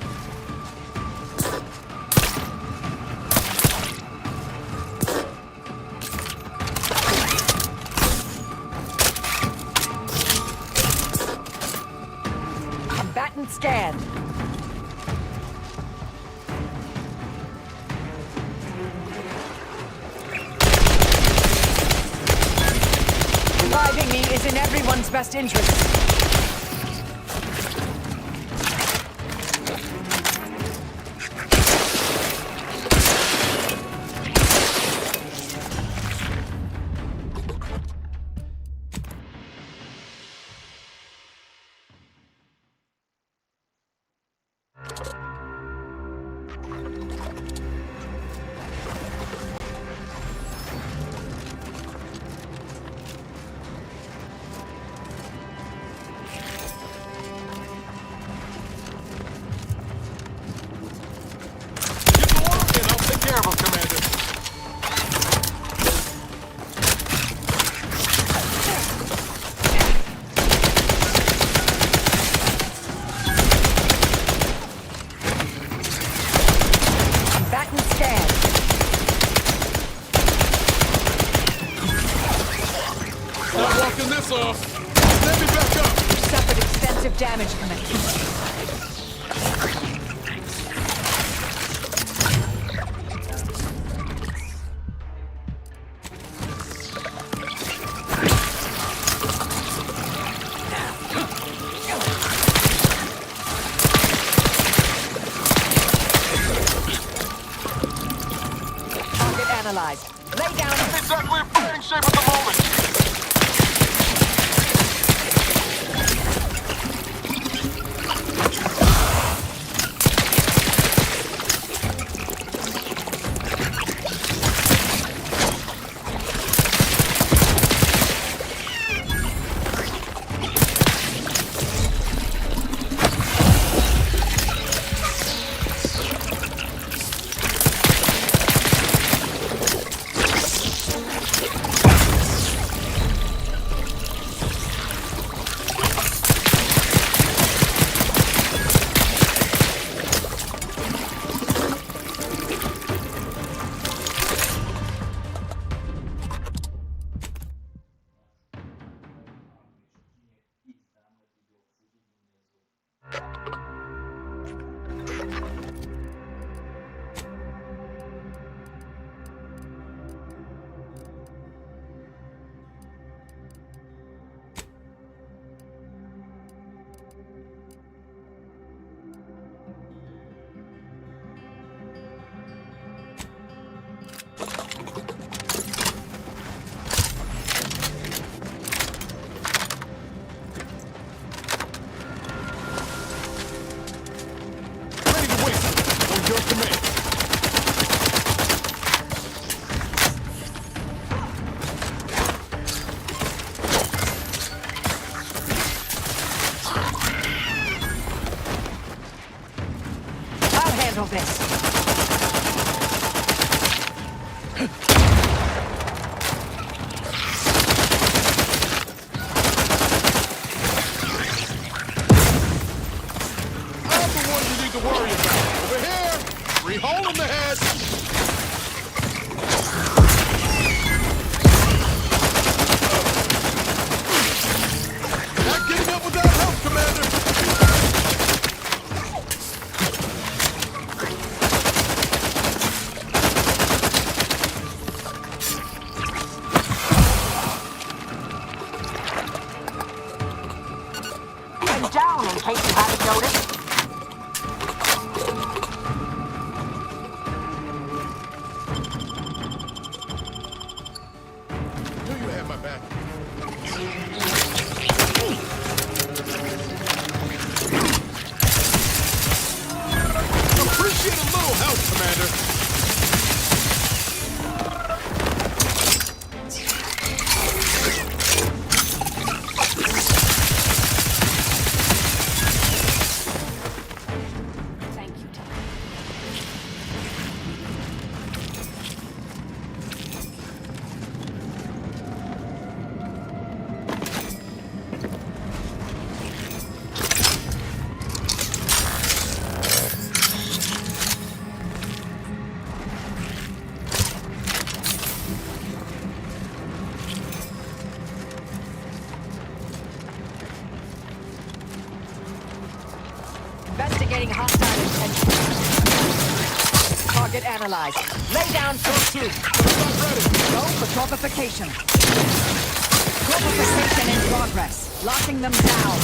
I: Combatant scanned. Reviving me is in everyone's best interest.
B: Not walking this off. Let me back
I: Explosive damage commencing. Target analyzed. Lay down.
Q: Exactly in fighting shape at the moment. Your command.
I: I'll handle this.
Q: I'm the one you need to worry about. Over here! Three hole in the head! Not getting up without help, Commander!
G: I'm down in case you haven't noticed.
Q: Do you have my back? Appreciate a little help, Commander.
I: Thank you, Tom. Investigating hostile intention. Target analyzed. Lay down for 2. Go for torpification. Torpification in progress. Locking them down.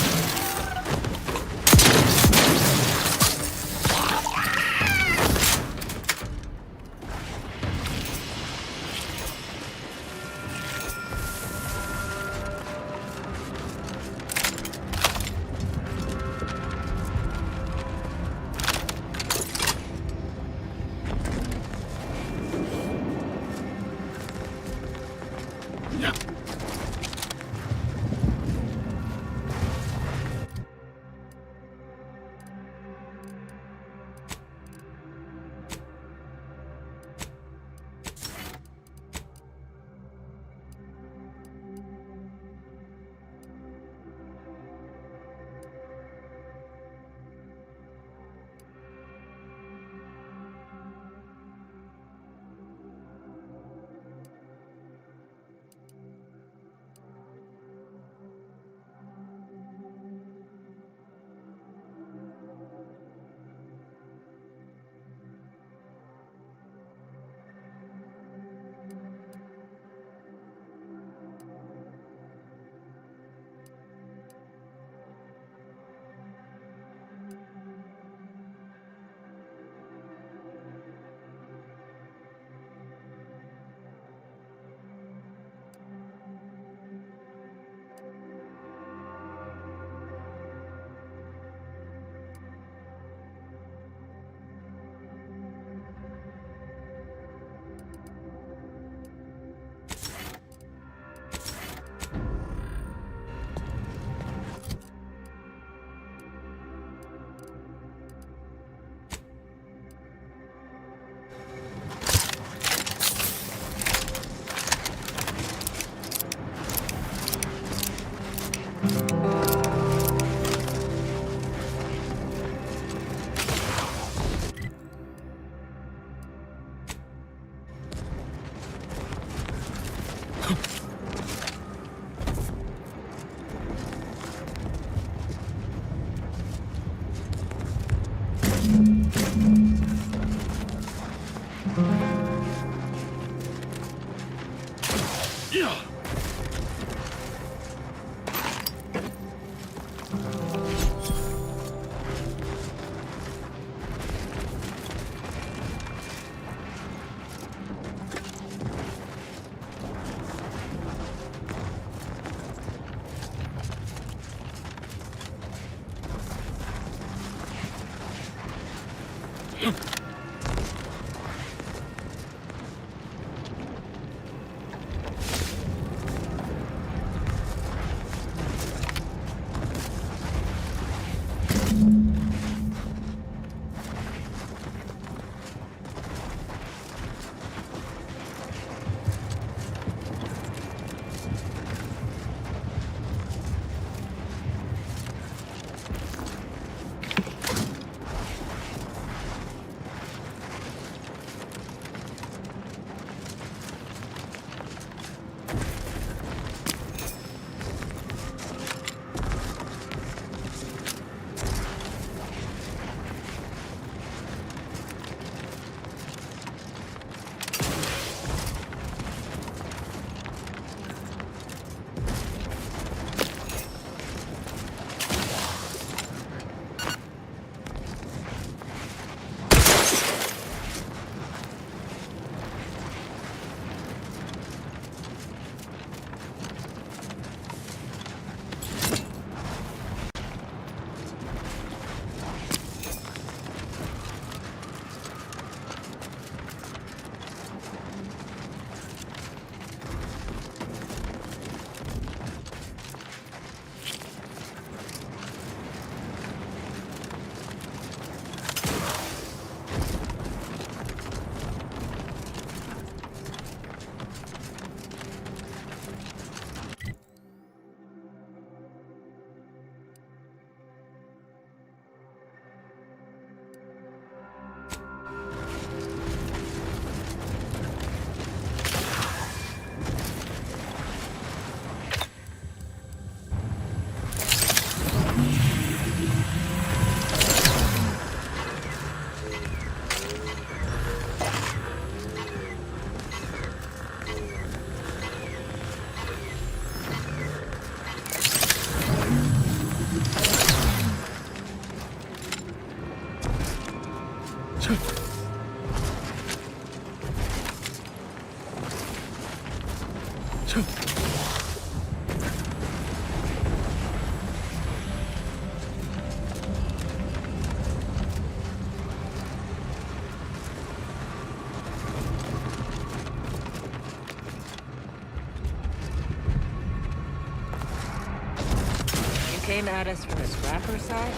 G: Came at us from the scrapper side?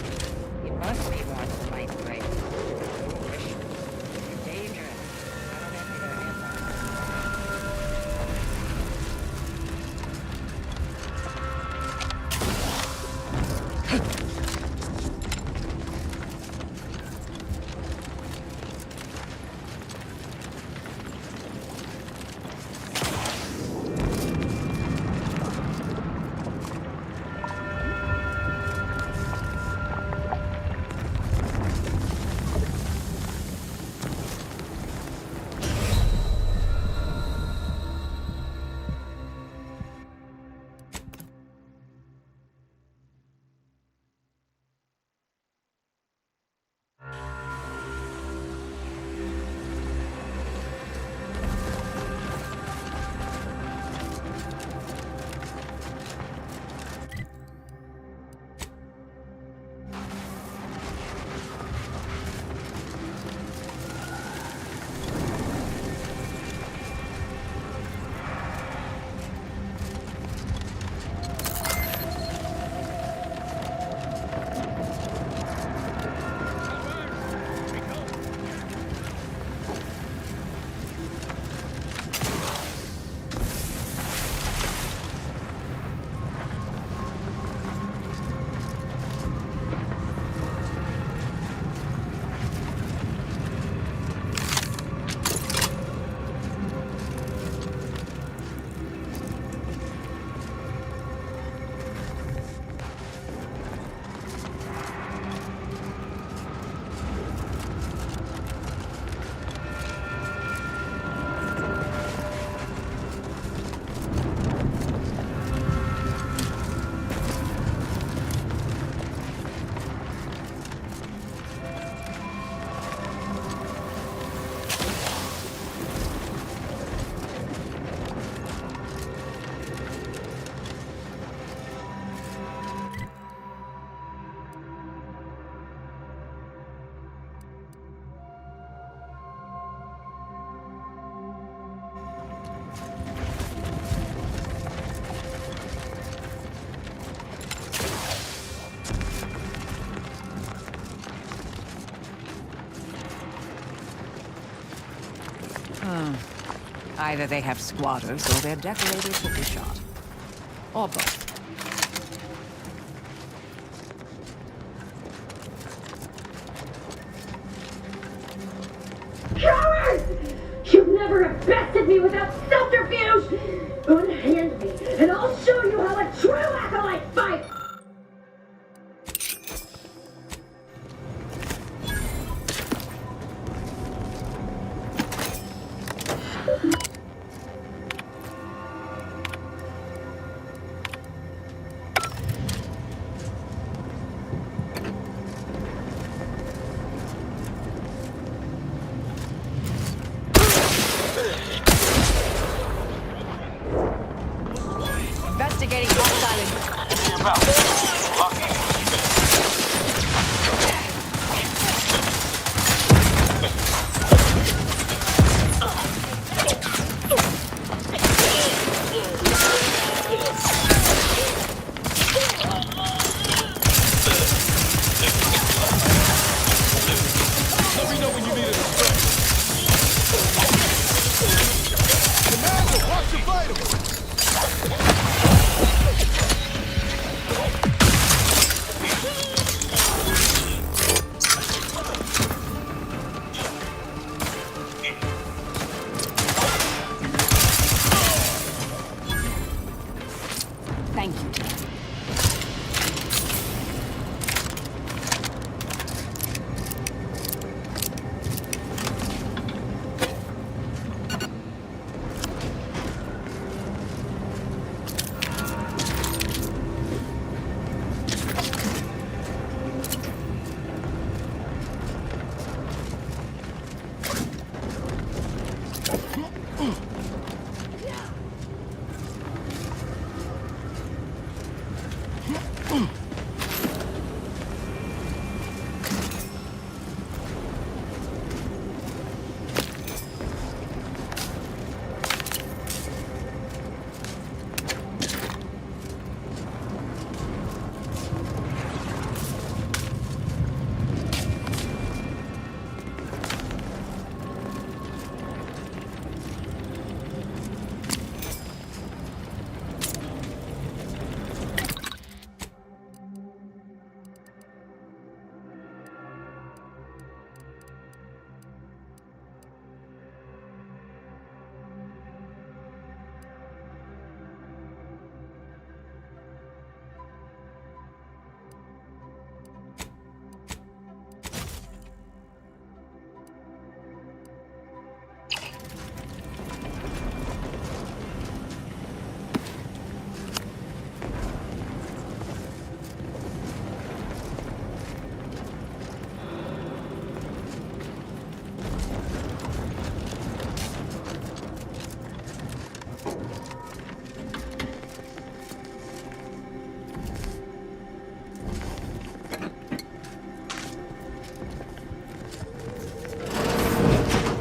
G: You must be one who might break. Foolish. You're dangerous. I don't envy their hands on.
I: Either they have squatters or they're decorators with the shot. Or both.
R: Cowards! You've never invested me without subterfuge! Unhand me, and I'll show you how a true acolyte fights!
I: Investigating Halcyon.
Q: Let me know when you need a distraction. Commander, watch your vitals!
I: Thank you, Tim.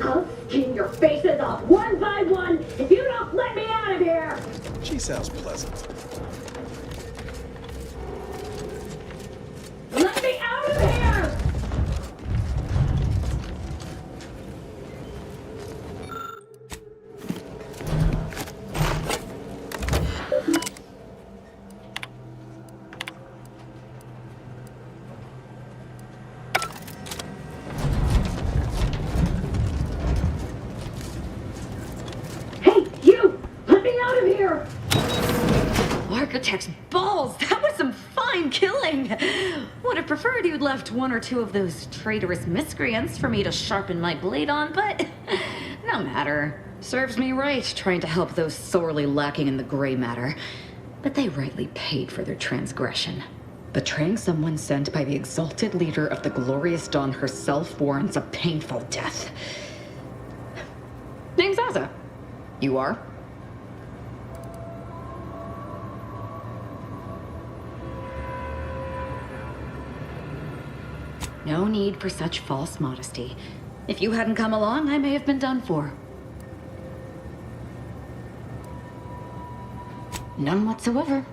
R: I'll skin your faces off one by one if you don't let me out of here!
B: She sounds pleasant.
R: Let me out of here! Hey, you! Let me out of here!
L: Architect's balls! That was some fine killing! Would have preferred you'd left one or two of those traitorous miscreants for me to sharpen my blade on, but no matter. Serves me right trying to help those sorely lacking in the gray matter. But they rightly paid for their transgression. Betraying someone sent by the exalted leader of the glorious dawn herself warrants a painful death. Name's Azza. You are? No need for such false modesty. If you hadn't come along, I may have been done for. None whatsoever.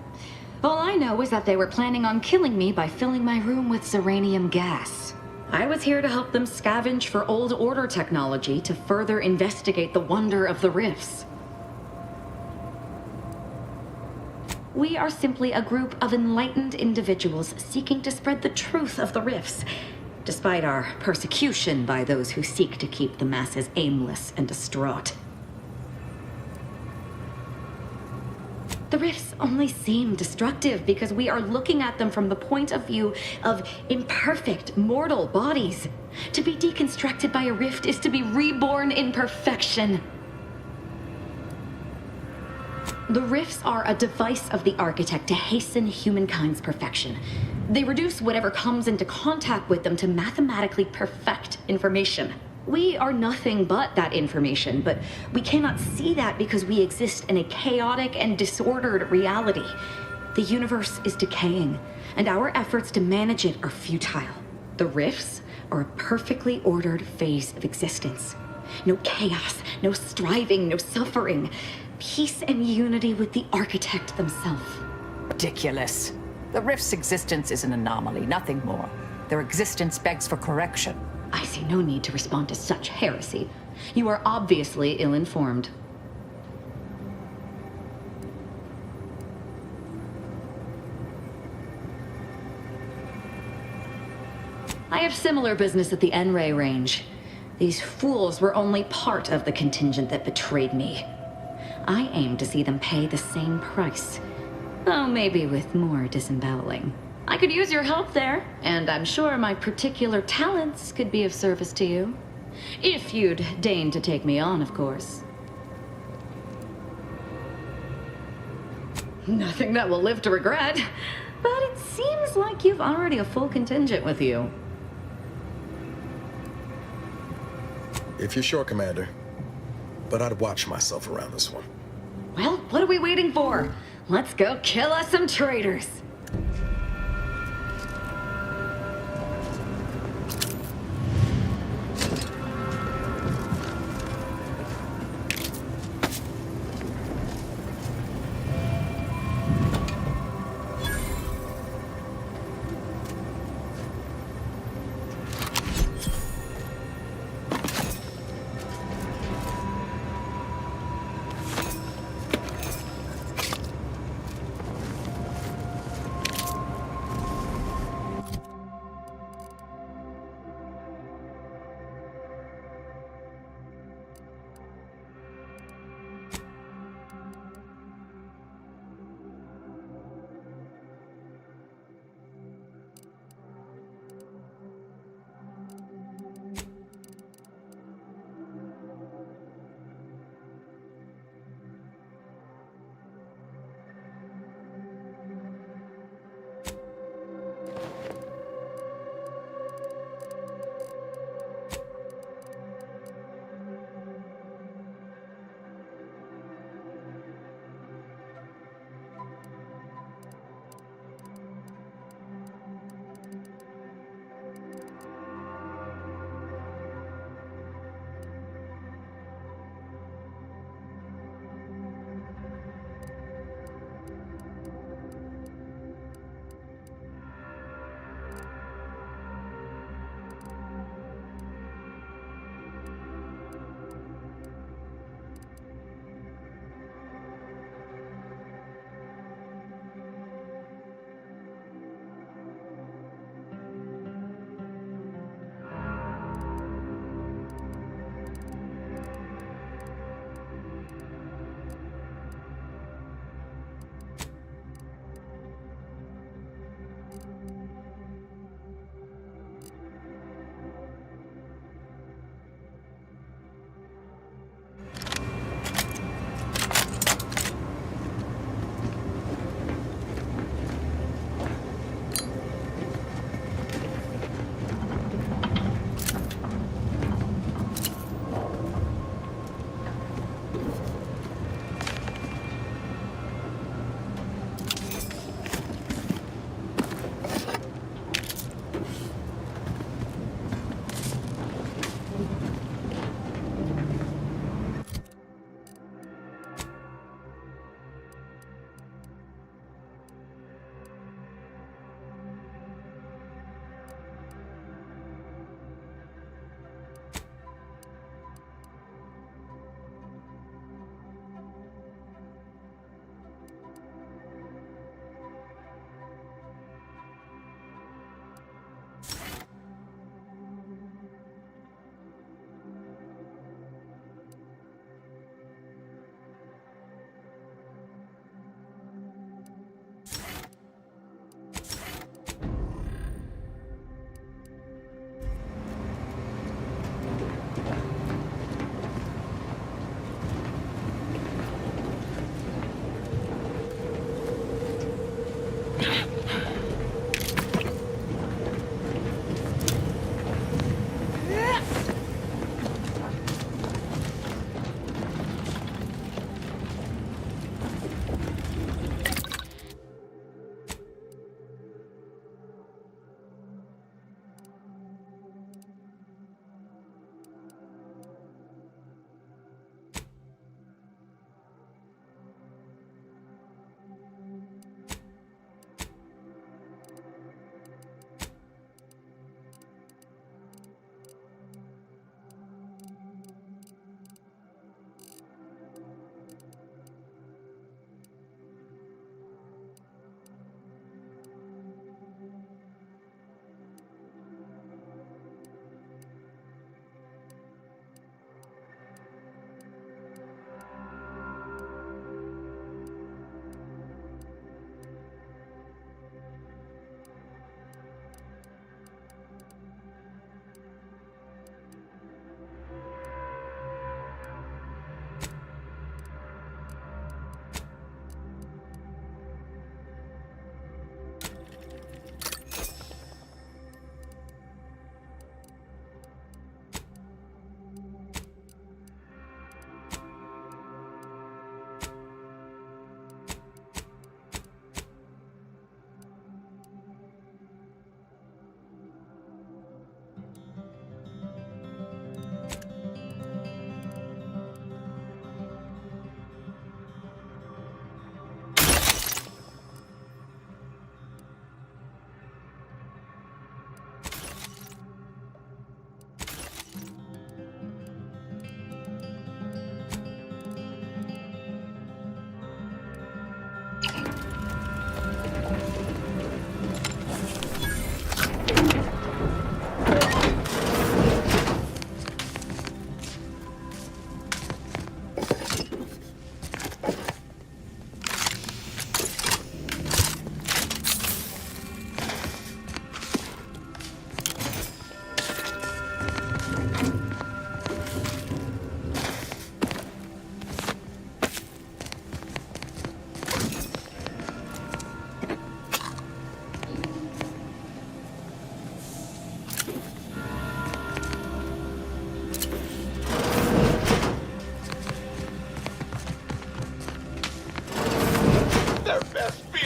L: All I know is that they were planning on killing me by filling my room with serenium gas. I was here to help them scavenge for old order technology to further investigate the wonder of the rifts. We are simply a group of enlightened individuals seeking to spread the truth of the rifts, despite our persecution by those who seek to keep the masses aimless and distraught. The rifts only seem destructive because we are looking at them from the point of view of imperfect, mortal bodies. To be deconstructed by a rift is to be reborn in perfection. The rifts are a device of the architect to hasten humankind's perfection. They reduce whatever comes into contact with them to mathematically perfect information. We are nothing but that information, but we cannot see that because we exist in a chaotic and disordered reality. The universe is decaying, and our efforts to manage it are futile. The rifts are a perfectly ordered phase of existence. No chaos, no striving, no suffering. Peace and unity with the architect themselves.
I: Ridiculous. The rift's existence is an anomaly, nothing more. Their existence begs for correction.
L: I see no need to respond to such heresy. You are obviously ill-informed. I have similar business at the N-Ray range. These fools were only part of the contingent that betrayed me. I aim to see them pay the same price, though maybe with more disemboweling. I could use your help there, and I'm sure my particular talents could be of service to you. If you'd deign to take me on, of course. Nothing that will live to regret, but it seems like you've already a full contingent with you.
B: If you're sure, Commander. But I'd watch myself around this one.
L: Well, what are we waiting for? Let's go kill us some traitors.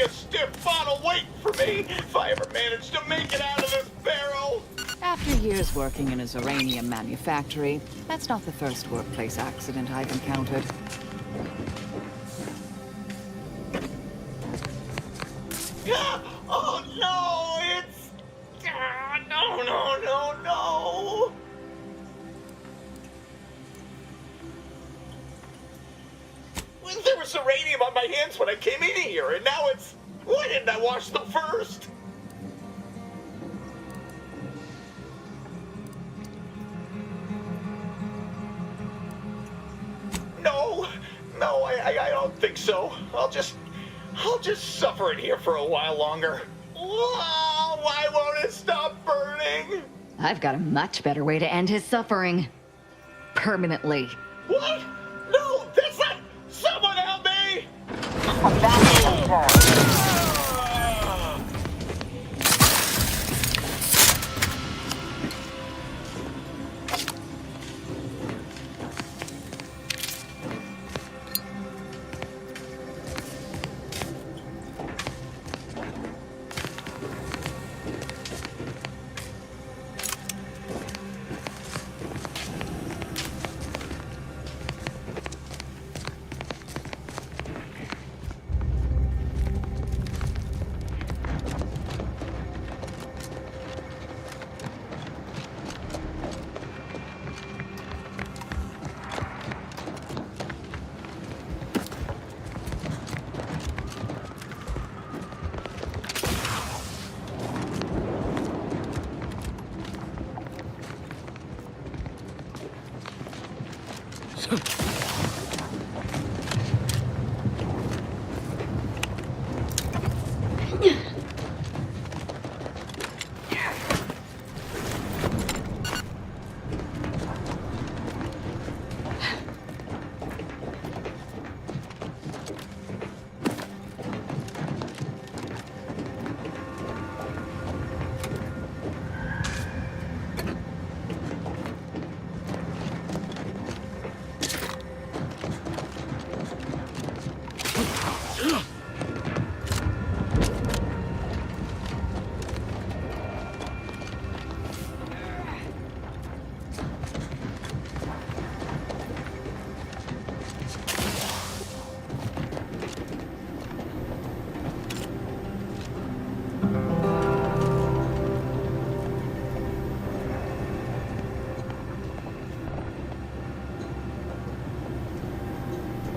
S: a stiff bottle waiting for me if I ever manage to make it out of this barrel.
I: After years working in a Zoranium manufactory, that's not the first workplace accident I've encountered.
S: Oh no, it's... no. Well, there was uranium on my hands when I came in here, and now it's... Why didn't I wash them first? No, I don't think so. I'll just suffer it here for a while longer. Whoa, why won't it stop burning?
T: I've got a much better way to end his suffering. Permanently.
S: What? No, that's not... Someone help me!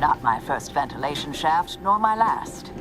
I: Not my first ventilation shaft, nor my last.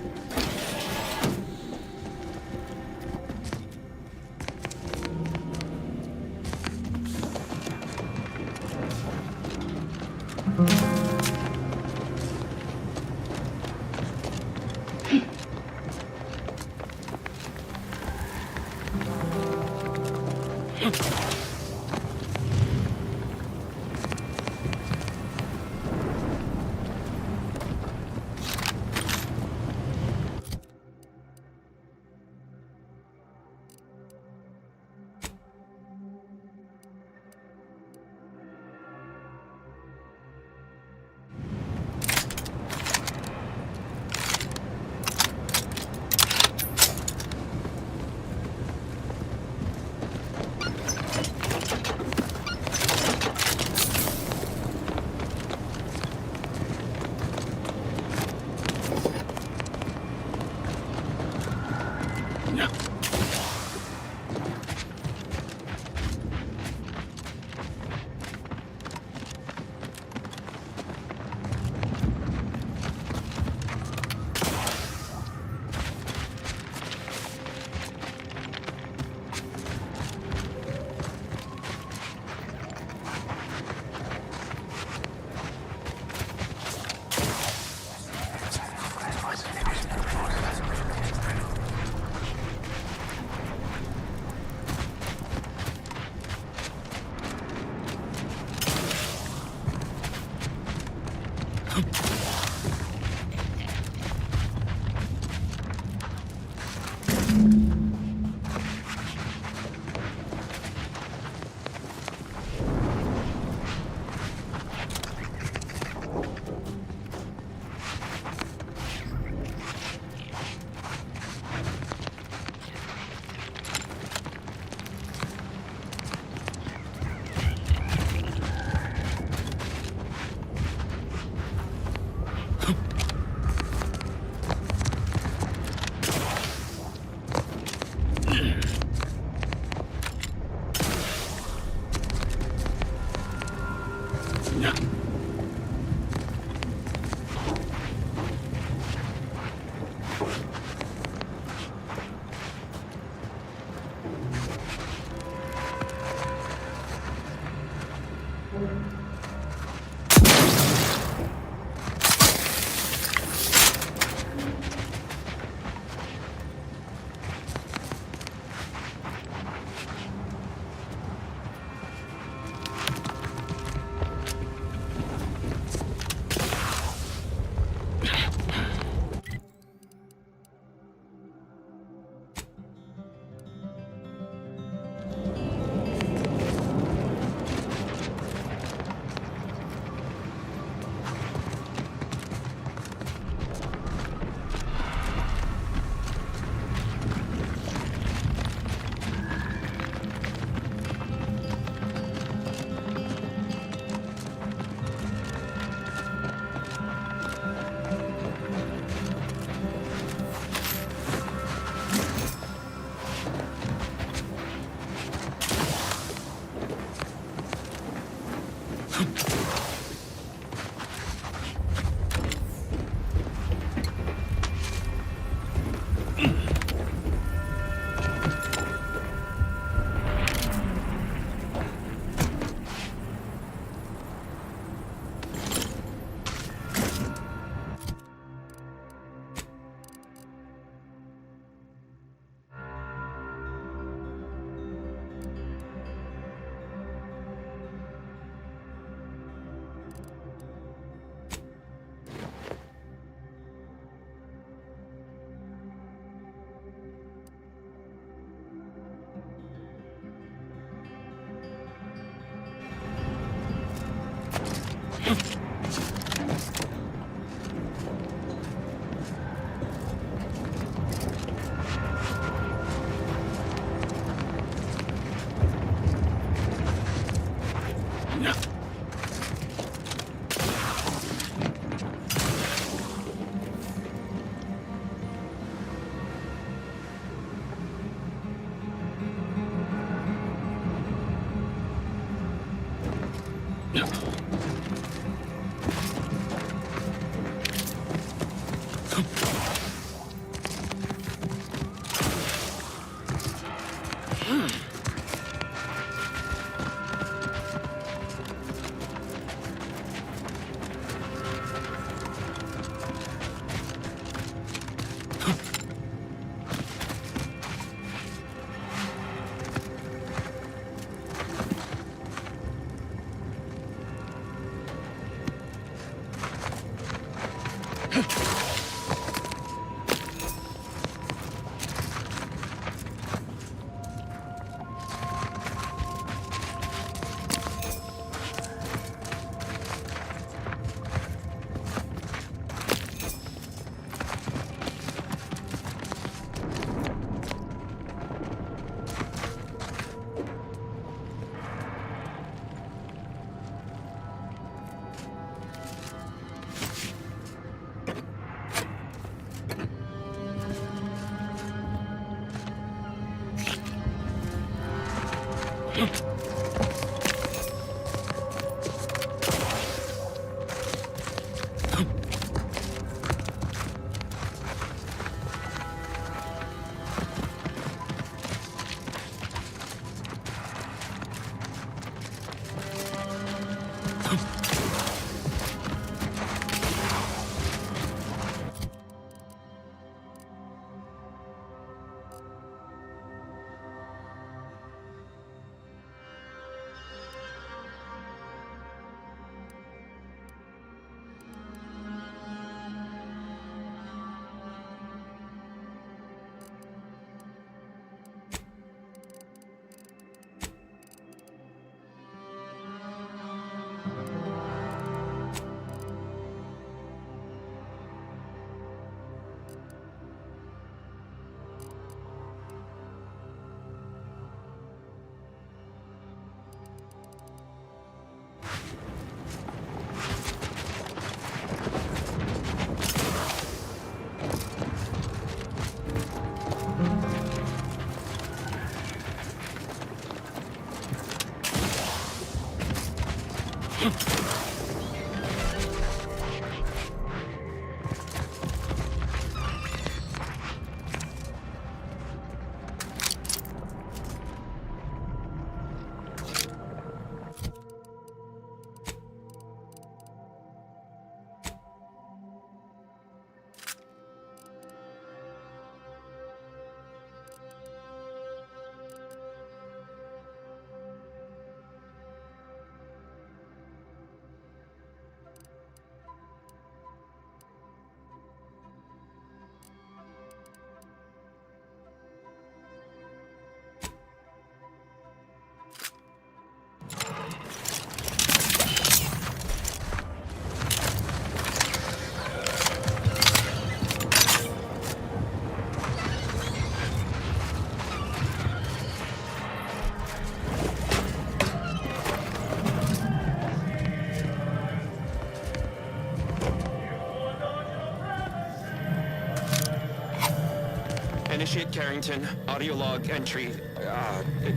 U: Initiate Carrington, audio log entry,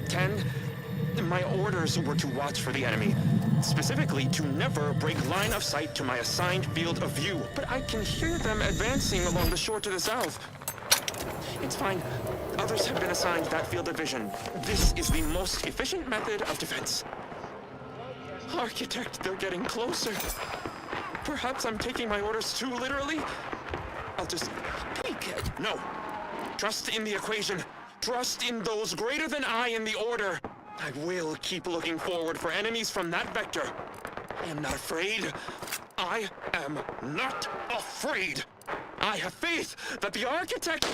U: 10. My orders were to watch for the enemy. Specifically, to never break line of sight to my assigned field of view. But I can hear them advancing along the shore to the south. It's fine. Others have been assigned that field of vision. This is the most efficient method of defense. Architect, they're getting closer. Perhaps I'm taking my orders too literally? I'll just peek. No. Trust in the equation. Trust in those greater than I in the order. I will keep looking forward for enemies from that vector. I am not afraid. I am not afraid. I have faith that the architect...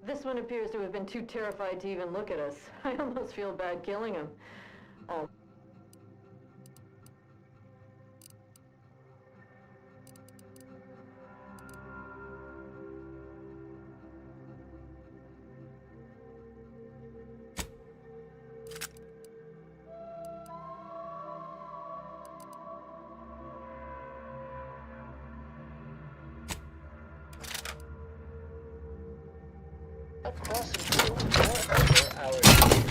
V: This one appears to have been too terrified to even look at us. I almost feel bad killing him. Oh.
E: Across and through, moreover, our autonomous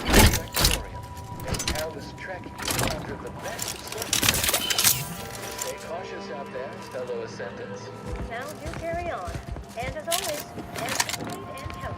E: trajectorium makes careless trekking under the best of circumstances. Stay cautious out there, fellow ascendants.
R: Now you carry on. And as always, anticipate and count.